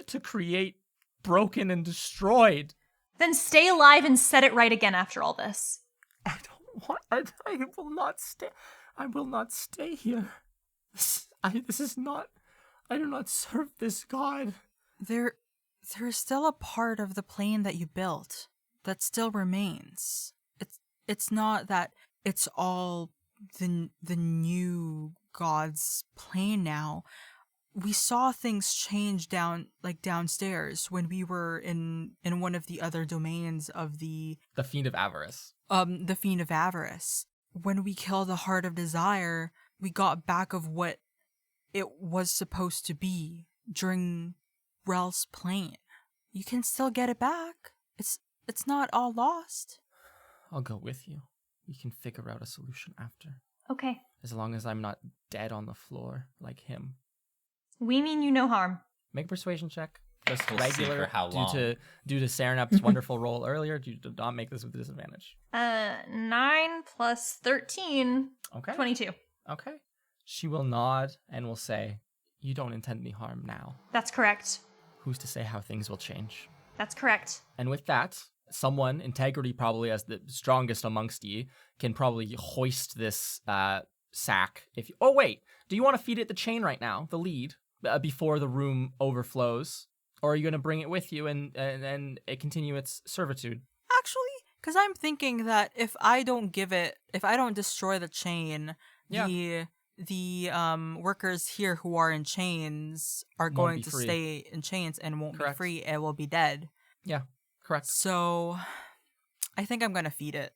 A: to create broken and destroyed.
D: Then stay alive and set it right again after all this.
A: I don't want. I will not stay. I will not stay here. This is not. I do not serve this god.
C: There is still a part of the plane that you built that still remains. It's not that it's all the new god's plane now. We saw things change downstairs when we were in one of the other domains of the
A: Fiend of Avarice.
C: The Fiend of Avarice. When we killed the Heart of Desire, we got back of what it was supposed to be during Rel's plane. You can still get it back. It's not all lost.
A: I'll go with you. We can figure out a solution after.
D: Okay.
A: As long as I'm not dead on the floor like him.
D: We mean you no harm.
A: Make a persuasion check. Just
B: We'll see
A: regular
B: for how long.
A: due to Serenup's wonderful roll earlier. Do not make this with disadvantage.
D: 9 plus 13.
A: Okay.
D: 22.
A: Okay. She will nod and will say, "You don't intend me harm now."
D: That's correct.
A: Who's to say how things will change?
D: That's correct.
A: And with that, someone, Integrity probably as the strongest amongst ye, can probably hoist this sack. Oh wait, do you want to feed it the chain right now, the lead, before the room overflows? Or are you going to bring it with you and it continue its servitude?
C: Actually, because I'm thinking that if I don't destroy the chain,
A: Yeah.
C: the workers here who are in chains are
A: Won't
C: going
A: be
C: to
A: free.
C: stay in chains and won't
A: Correct.
C: be free and will be dead.
A: Yeah, correct.
C: So I think I'm going to feed it.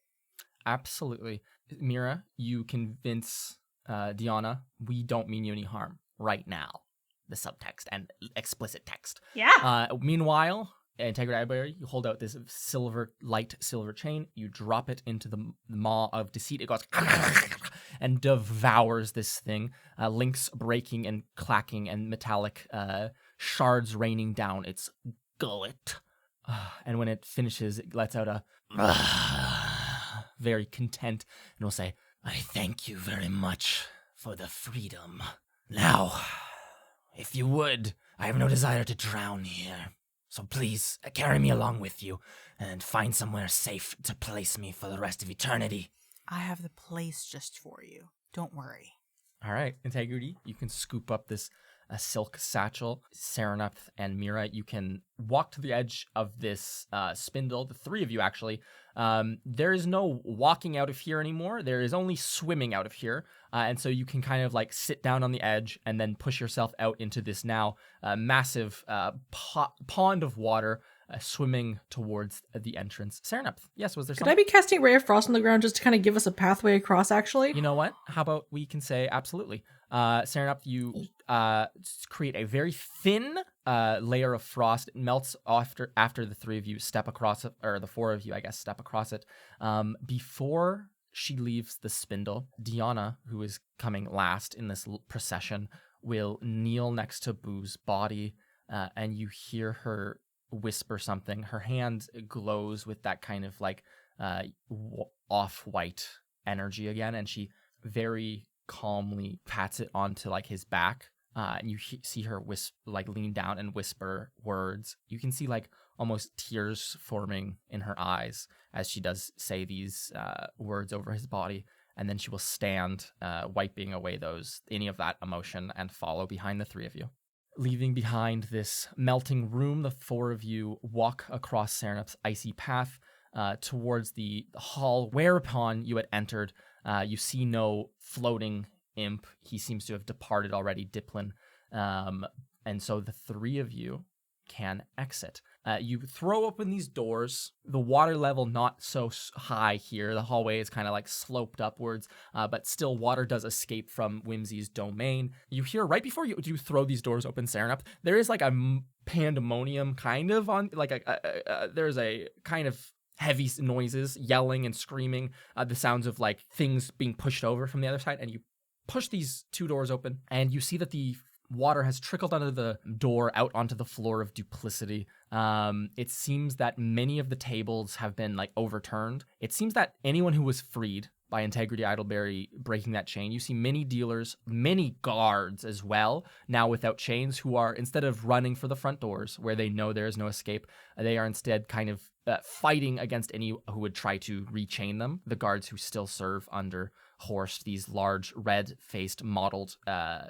A: Absolutely. Mira, you convince Diana, we don't mean you any harm right now. The subtext and explicit text.
D: Yeah.
A: Meanwhile, Integrity Eyeberry, you hold out this light silver chain, you drop it into the maw of deceit, it goes and devours this thing, links breaking and clacking and metallic shards raining down its gullet. And when it finishes, it lets out a very content and will say, "I thank you very much for the freedom. Now, if you would, I have no desire to drown here. So please, carry me along with you and find somewhere safe to place me for the rest of eternity."
C: I have the place just for you. Don't worry.
A: All right, Integrity, you can scoop up this silk satchel. Serenup and Mira, you can walk to the edge of this spindle. The three of you, actually. There is no walking out of here anymore. There is only swimming out of here. And so you can kind of like sit down on the edge and then push yourself out into this now massive pond of water swimming towards the entrance. Serenup, yes, was there
E: Could
A: something?
E: I be casting Ray of Frost on the ground just to kind of give us a pathway across, actually?
A: You know what? How about we can say absolutely. Serenup, you create a very thin layer of frost. It melts after the three of you step across it, or the four of you, I guess, step across it. Before she leaves the spindle, Diana, who is coming last in this procession, will kneel next to Boo's body, and you hear her whisper something. Her hand glows with that kind of like off-white energy again, and she very calmly pats it onto like his back, and you see her lean down and whisper words. You can see like almost tears forming in her eyes as she does say these words over his body, and then she will stand, wiping away any of that emotion, and follow behind the three of you. Leaving behind this melting room, the four of you walk across Serenup's icy path towards the hall whereupon you had entered. You see no floating imp. He seems to have departed already, Diplin. And so the three of you can exit. You throw open these doors. The water level not so high here. The hallway is kind of like sloped upwards, but still water does escape from Whimsy's domain. You hear right before you throw these doors open, Serenup, there is like a pandemonium kind of on, like there's a kind of heavy noises, yelling and screaming, the sounds of like things being pushed over from the other side, and you push these two doors open, and you see that the water has trickled under the door out onto the floor of Duplicity. It seems that many of the tables have been like overturned. It seems that anyone who was freed by Integrity Idleberry breaking that chain, you see many dealers, many guards as well, now without chains, who are, instead of running for the front doors where they know there is no escape, they are instead kind of fighting against any who would try to rechain them. The guards who still serve under Horst, these large red-faced mottled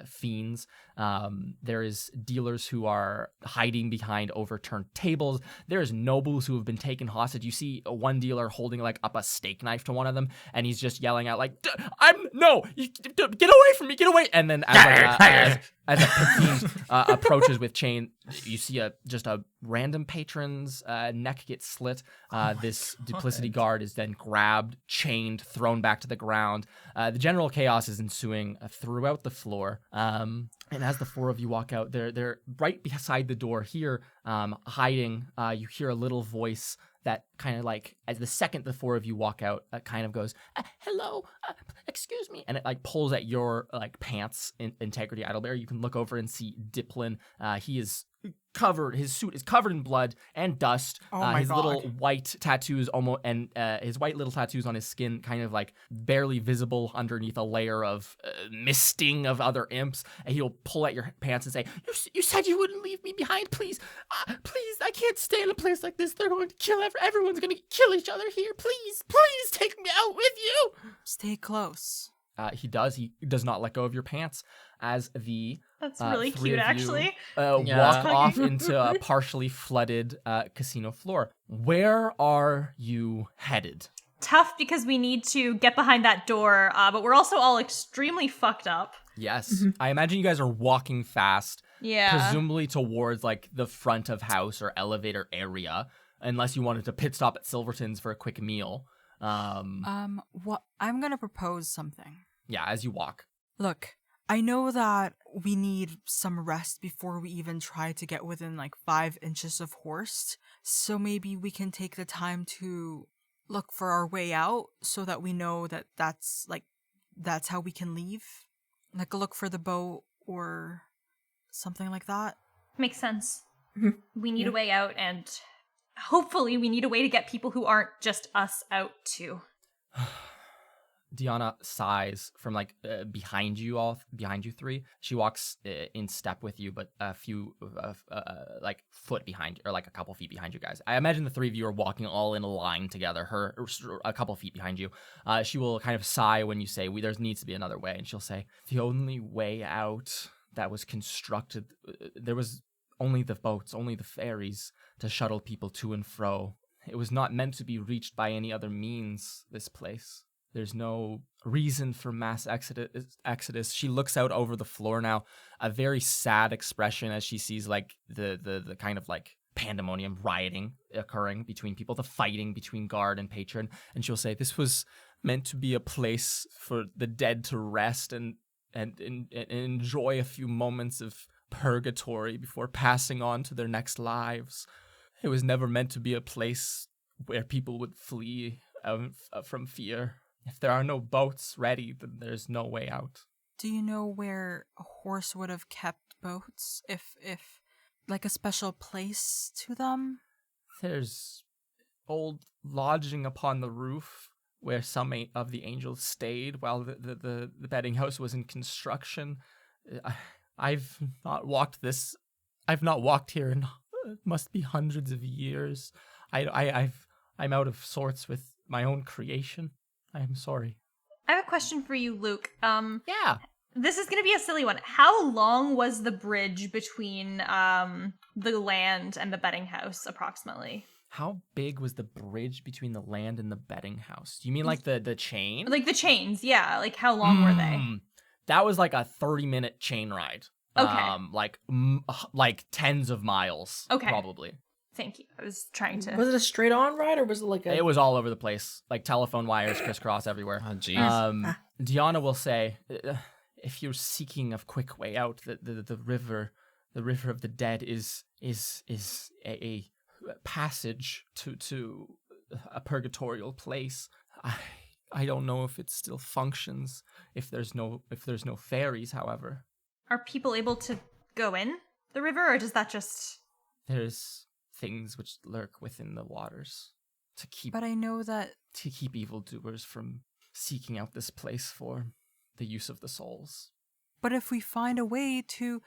A: fiends. There is dealers who are hiding behind overturned tables. There's nobles who have been taken hostage. You see one dealer holding like up a steak knife to one of them, and he's just yelling out like, get away from me, get away. And then as a fiend approaches with chain, you see just a random patron's neck get slit. This Duplicity guard is then grabbed, chained, thrown back to the ground. The general chaos is ensuing throughout the floor. And as the four of you walk out, they're right beside the door here, hiding. You hear a little voice that kind of like, as the second the four of you walk out, kind of goes, hello, excuse me. And it like pulls at your like pants in Integrity Idleberry. You can look over and see Diplin. He is covered, his suit is covered in blood and dust. His little white tattoos his white little tattoos on his skin kind of like barely visible underneath a layer of misting of other imps. And he'll pull at your pants and say, you said you wouldn't leave me behind, please, I can't stay in a place like this. They're going to kill everyone's going to kill each other here. Please take me out with you.
C: Stay close.
A: He does not let go of your pants as the
D: That's really
A: three
D: cute,
A: of you,
D: actually.
A: walk off into a partially flooded casino floor. Where are you headed?
D: Tough, because we need to get behind that door, but we're also all extremely fucked up.
A: Yes. I imagine you guys are walking fast,
D: Yeah.
A: presumably towards like the front of house or elevator area, unless you wanted to pit stop at Silverton's for a quick meal.
C: What I'm gonna propose something.
A: Yeah, as you walk.
C: Look, I know that we need some rest before we even try to get within like 5 inches of Horst, so maybe we can take the time to look for our way out so that we know that that's how we can leave. Like look for the boat or something like that.
D: Makes sense. We need a way out, and hopefully we need a way to get people who aren't just us out too.
A: Deanna sighs from like behind you three. She walks in step with you, but a few like foot behind, or like a couple feet behind you guys. I imagine the three of you are walking all in a line together. Her a couple feet behind you. She will kind of sigh when you say, there needs to be another way, and she'll say, the only way out that was constructed, there was only the boats, only the ferries to shuttle people to and fro. It was not meant to be reached by any other means, this place. There's no reason for mass exodus. She looks out over the floor now, a very sad expression as she sees like the kind of like pandemonium, rioting occurring between people, the fighting between guard and patron. And she'll say, this was meant to be a place for the dead to rest and enjoy a few moments of purgatory before passing on to their next lives. It was never meant to be a place where people would flee from fear. If there are no boats ready, then there's no way out.
C: Do you know where a horse would have kept boats? If like a special place to them?
A: There's old lodging upon the roof where some of the angels stayed while the bedding house was in construction. I've not walked here in must be hundreds of years. I'm out of sorts with my own creation. I am sorry.
D: I have a question for you, Luke.
A: Yeah.
D: This is going to be a silly one. How long was the bridge between the land and the betting house, approximately?
A: How big was the bridge between the land and the betting house? Do you mean like the chain?
D: Like the chains, yeah. Like how long were they?
A: That was like a 30-minute chain ride.
D: Okay.
A: Like tens of miles.
D: Okay.
A: Probably.
D: Thank you. I was trying to.
E: Was it a straight on ride or was it like a?
A: It was all over the place, like telephone wires crisscross everywhere.
B: Oh, jeez.
A: Diana will say, if you're seeking a quick way out, the river of the dead is a passage to a purgatorial place. I don't know if it still functions if there's no fairies, however.
D: Are people able to go in the river, or does that just...
A: There's things which lurk within the waters to keep
C: But I know that...
A: to keep evildoers from seeking out this place for the use of the souls.
C: But if we find a way to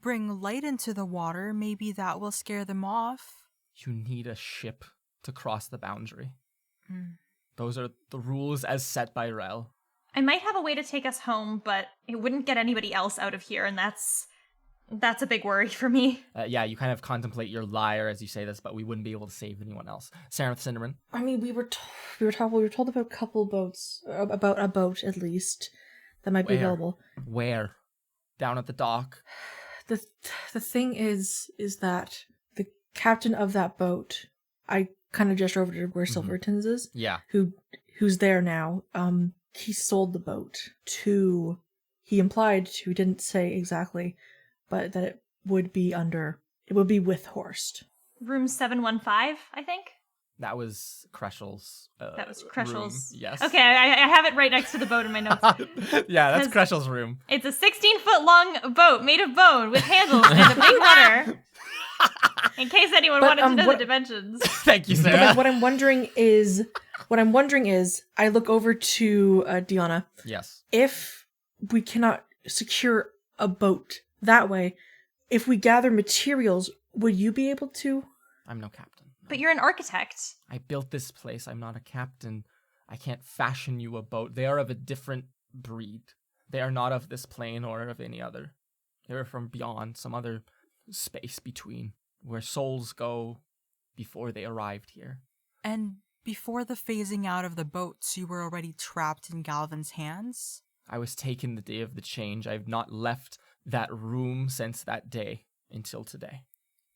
C: bring light into the water, maybe that will scare them off.
A: You need a ship to cross the boundary.
C: Hmm.
A: Those are the rules as set by Rel.
D: I might have a way to take us home, but it wouldn't get anybody else out of here, and that's a big worry for me.
A: Yeah, you kind of contemplate your lyre as you say this, but we wouldn't be able to save anyone else. Sarah Cinnamon?
E: I mean, we were told about a couple boats, about a boat at least, that might be available.
A: Where? Down at the dock?
E: The thing is that the captain of that boat, I kind of gestured over to where Silverton's is.
A: Yeah.
E: Who's there now? He sold the boat to. He implied to. He didn't say exactly, but that it would be with Horst.
D: Room 715, I think?
A: That was Kreshel's
D: That was Kreshel's.
A: room. Yes.
D: Okay, I have it right next to the boat in my notes.
A: Yeah, that's Kreshel's room.
D: It's a 16-foot long boat made of bone with handles and a big rudder. In case anyone wanted to know the dimensions.
A: Thank you,
E: But
A: Sarah.
E: like, what I'm wondering is, I look over to Diana.
A: Yes.
E: If we cannot secure a boat that way, if we gather materials, would you be able to?
A: I'm no captain.
D: But you're an architect.
A: I built this place. I'm not a captain. I can't fashion you a boat. They are of a different breed. They are not of this plane or of any other. They are from beyond, some other space between, where souls go before they arrived here.
C: And before the phasing out of the boats, you were already trapped in Galvin's hands?
A: I was taken the day of the change. I have not left that room since that day until today.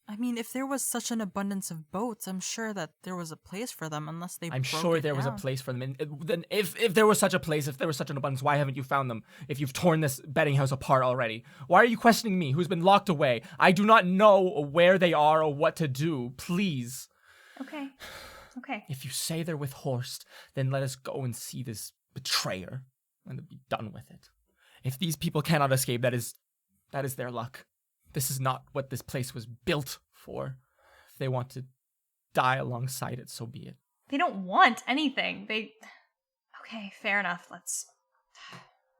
C: I mean, if there was such an abundance of boats, I'm sure that there was a place for them, unless they
A: I'm
C: broke
A: sure
C: it
A: there was a
C: down.
A: place for them. And then if there was such a place, if there was such an abundance, why haven't you found them? If you've torn this betting house apart already, why are you questioning me, who's been locked away? I do not know where they are or what to do. Please.
D: Okay.
A: If you say they're with Horst, then let us go and see this betrayer and be done with it. If these people cannot escape, that is their luck. This is not what this place was built for. If they want to die alongside it, so be it.
D: They don't want anything. Okay, fair enough.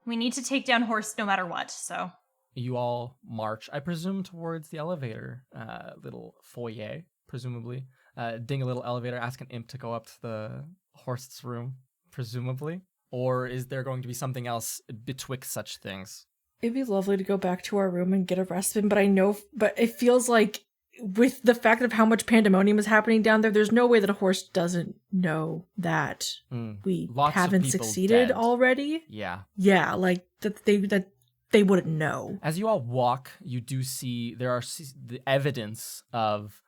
D: We need to take down Horst no matter what, so...
A: You all march, I presume, towards the elevator, little foyer, presumably. Ding a little elevator, ask an imp to go up to the Horst's room, presumably. Or is there going to be something else betwixt such things?
E: It'd be lovely to go back to our room and get a respite, but it feels like with the fact of how much pandemonium is happening down there, there's no way that a horse doesn't know that we
A: Lots of
E: haven't
A: people
E: succeeded
A: dead.
E: already.
A: Yeah.
E: Yeah, like that they wouldn't know.
A: As you all walk, you do see there are the evidence of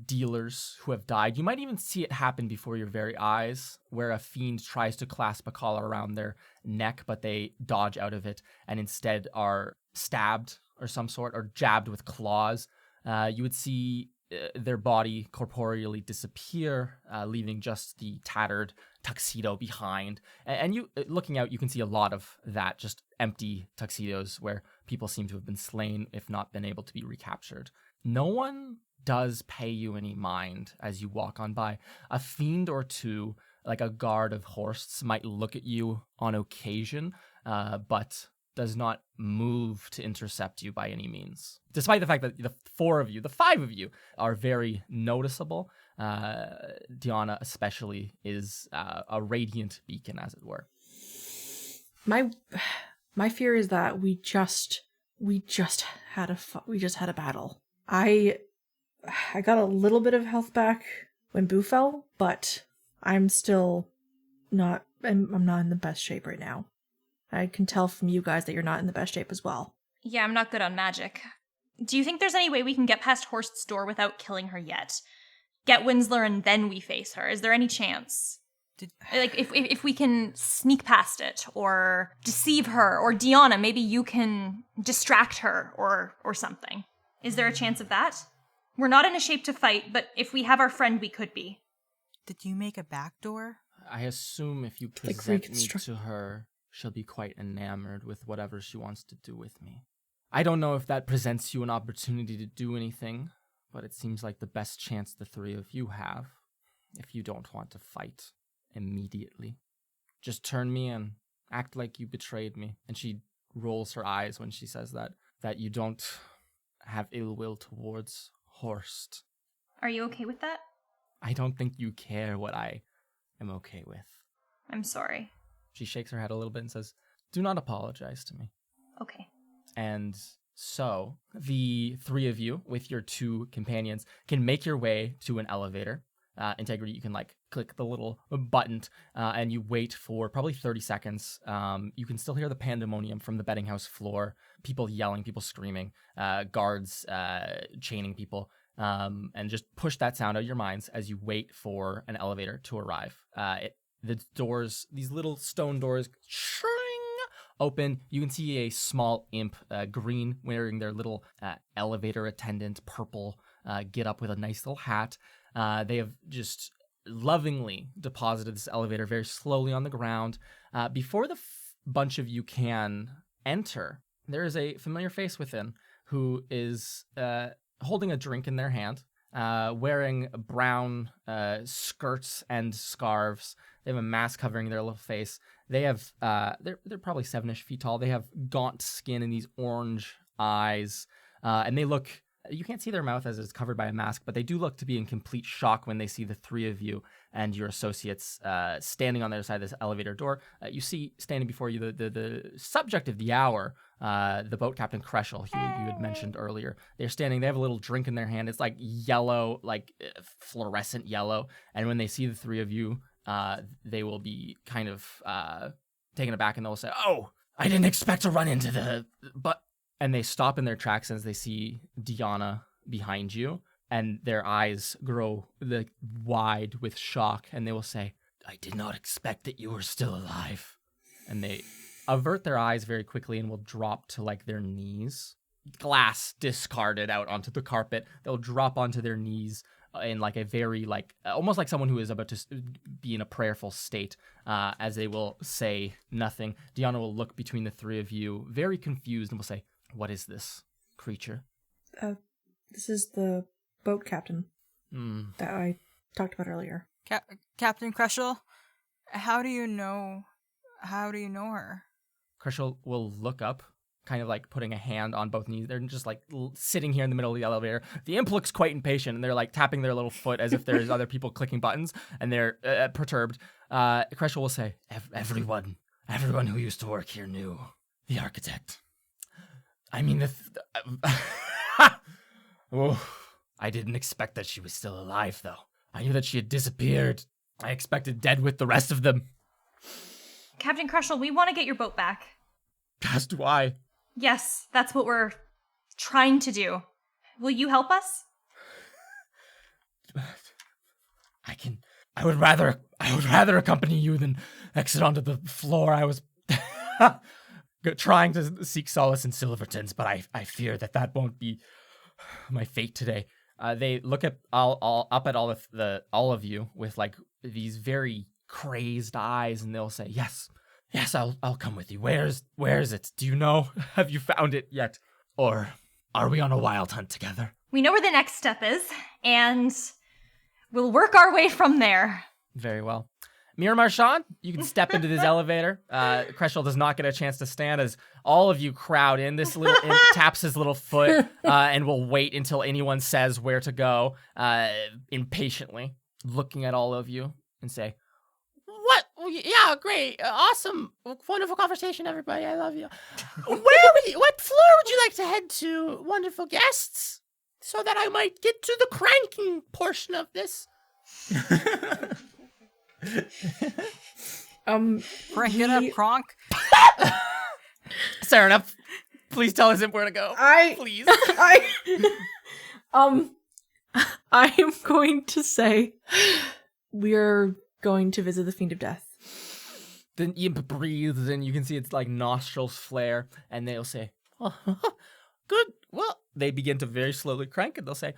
A: dealers who have died. You might even see it happen before your very eyes, where a fiend tries to clasp a collar around their neck, but they dodge out of it and instead are stabbed or some sort, or jabbed with claws. You would see their body corporeally disappear, leaving just the tattered tuxedo behind. And you, looking out, you can see a lot of that, just empty tuxedos where people seem to have been slain, if not been able to be recaptured. No one does pay you any mind as you walk on by. A fiend or two, like a guard of Horsts, might look at you on occasion, but does not move to intercept you by any means. Despite the fact that the five of you are very noticeable, Diana especially is a radiant beacon, as it were.
E: My fear is that we just had a battle. I got a little bit of health back when Boo fell, but I'm still not. I'm not in the best shape right now. I can tell from you guys that you're not in the best shape as well.
D: Yeah, I'm not good on magic. Do you think there's any way we can get past Horst's door without killing her yet? Get Winsler and then we face her. Is there any chance? Like, if we can sneak past it, or deceive her, or Deanna, maybe you can distract her, or something. Is there a chance of that? We're not in a shape to fight, but if we have our friend, we could be.
C: Did you make a back door?
A: I assume if you
E: Like
A: present me
E: reconstruct-
A: to her, she'll be quite enamored with whatever she wants to do with me. I don't know if that presents you an opportunity to do anything, but it seems like the best chance the three of you have, if you don't want to fight immediately. Just turn me in, act like you betrayed me. And she rolls her eyes when she says that you don't have ill will towards Horst.
D: Are you okay with that?
A: I don't think you care what I am okay with.
D: I'm sorry.
A: She shakes her head a little bit and says, do not apologize to me.
D: Okay.
A: And so the three of you with your two companions can make your way to an elevator. Integrity, you can like click the little button and you wait for probably 30 seconds. You can still hear the pandemonium from the betting house floor, people yelling, people screaming, guards chaining people, and just push that sound out of your minds as you wait for an elevator to arrive. The doors, these little stone doors, open. You can see a small imp, green, wearing their little elevator attendant, purple get up with a nice little hat. They have just lovingly deposited this elevator very slowly on the ground. Before the bunch of you can enter, there is a familiar face within who is holding a drink in their hand, wearing brown skirts and scarves. They have a mask covering their little face. They have they're probably 7-ish feet tall. They have gaunt skin and these orange eyes, and they look. You can't see their mouth as it's covered by a mask, but they do look to be in complete shock when they see the three of you and your associates standing on the other side of this elevator door. You see standing before you the subject of the hour, the boat captain Kreschel, who you had mentioned earlier. They're standing. They have a little drink in their hand. It's like yellow, like fluorescent yellow. And when they see the three of you, they will be kind of taken aback, and they'll say, "Oh, I didn't expect to run into but." And they stop in their tracks as they see Deanna behind you, and their eyes grow wide with shock, and they will say, "I did not expect that you were still alive." And they avert their eyes very quickly and will drop to like their knees. Glass discarded out onto the carpet. They'll drop onto their knees in like a very like almost like someone who is about to be in a prayerful state, as they will say nothing. Deanna will look between the three of you, very confused, and will say, "What is this creature?"
E: This is the boat captain that I talked about earlier.
C: Captain Kreschel, how do you know her?
A: Kershal will look up, kind of like putting a hand on both knees. They're just like sitting here in the middle of the elevator. The imp looks quite impatient, and they're like tapping their little foot as if there's other people clicking buttons, and they're perturbed. Kershal will say, everyone who used to work here knew the architect. I mean, oh, I didn't expect that she was still alive, though. I knew that she had disappeared. I expected dead with the rest of them.
D: Captain Kreschel, we want to get your boat back.
A: As do I.
D: Yes, that's what we're trying to do. Will you help us?
A: I would rather accompany you than exit onto the floor. I was trying to seek solace in Silverton's, but I fear that won't be my fate today. They look at all of you with like these very crazed eyes, and they'll say, "Yes, I'll come with you. Where is it? Do you know? Have you found it yet? Or are we on a wild hunt together?"
D: We know where the next step is, and we'll work our way from there.
A: Very well. Mira Marchand, you can step into this elevator. Kreschel does not get a chance to stand as all of you crowd in. This little imp taps his little foot and will wait until anyone says where to go, impatiently, looking at all of you and say, "What? Yeah, great. Awesome. Wonderful conversation, everybody. I love you. What floor would you like to head to, wonderful guests? So that I might get to the cranking portion of this."
C: Crank it up, Kronk.
A: Fair enough. Please tell us where to go. Please.
E: I am going to say we're going to visit the Fiend of Death.
A: The imp breathes, and you can see its like nostrils flare, and they'll say, oh, "Good." Well, they begin to very slowly crank, and they'll say,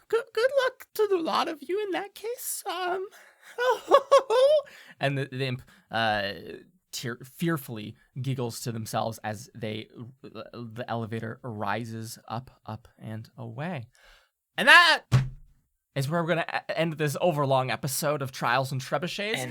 A: "Good luck to the lot of you in that case." And the imp fearfully giggles to themselves as the elevator rises up and away. And that is where we're going to end this overlong episode of Trials and Trebuchets.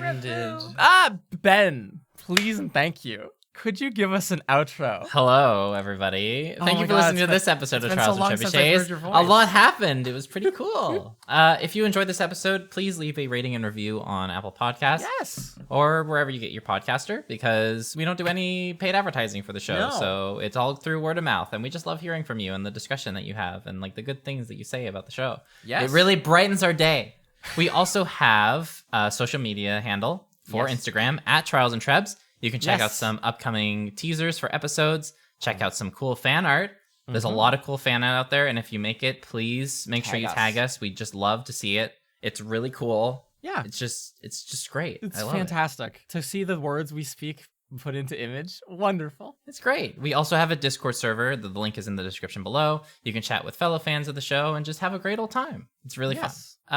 A: Ben, please and thank you. Could you give us an outro?
B: Hello, everybody. Thank you for listening to this episode of Trials and Trebuchets.
A: A
B: A lot happened. It was pretty cool. If you enjoyed this episode, please leave a rating and review on Apple Podcasts.
A: Yes.
B: Or wherever you get your podcaster, because we don't do any paid advertising for the show.
A: No.
B: So it's all through word of mouth. And we just love hearing from you and the discussion that you have and like the good things that you say about the show.
A: Yes.
B: It really brightens our day. We also have a social media handle for Instagram at Trials and Trebs. You can check out some upcoming teasers for episodes. Check out some cool fan art. There's a lot of cool fan art out there. And if you make it, please make sure you tag us. We just love to see it. It's really cool.
A: Yeah.
B: It's just great.
A: It's
B: I love
A: fantastic to see the words we speak put into image. Wonderful.
B: It's great. We also have a Discord server. The link is in the description below. You can chat with fellow fans of the show and just have a great old time. It's really fun.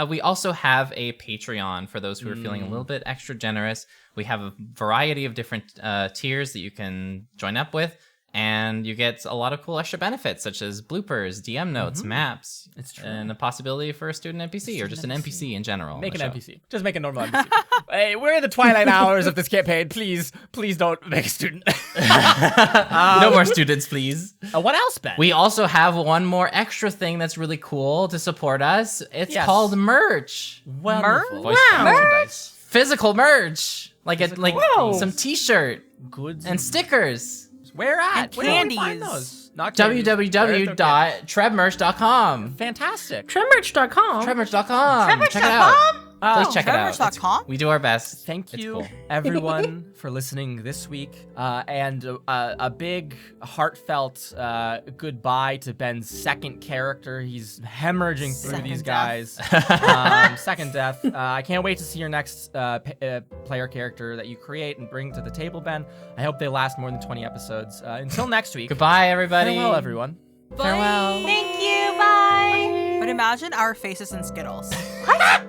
B: We also have a Patreon for those who are feeling a little bit extra generous. We have a variety of different tiers that you can join up with, and you get a lot of cool extra benefits, such as bloopers, DM notes, maps, and a possibility for a student NPC or just an NPC in general.
A: Make an NPC. Just make a normal NPC. Hey, we're in the twilight hours of this campaign. Please don't make a student.
B: No more students, please.
A: What else, Ben?
B: We also have one more extra thing that's really cool to support us. It's called merch.
A: Wonderful.
B: Voice merchandise. Physical merch. Like some t-shirt.
A: Goods
B: and stickers.
A: Where at?
C: And
A: Where do we find
C: candies.
A: those? Not candies.
B: www.trebmerch.com.
A: Fantastic.
E: Trebmerch.com.
B: Trebmerch.com. Check it out. Please check it out.
C: Trebmerch.com?
B: We do our best.
A: Thank
B: It's
A: you,
B: cool.
A: everyone, for listening this week. And a big, heartfelt goodbye to Ben's second character. He's hemorrhaging through
C: Second
A: these
C: death.
A: guys. Second death. I can't wait to see your next player character that you create and bring to the table, Ben. I hope they last more than 20 episodes. Until next week.
B: Goodbye, everybody.
A: Farewell, everyone.
B: Farewell.
D: Thank you. Bye.
C: But imagine our faces in Skittles.
D: What?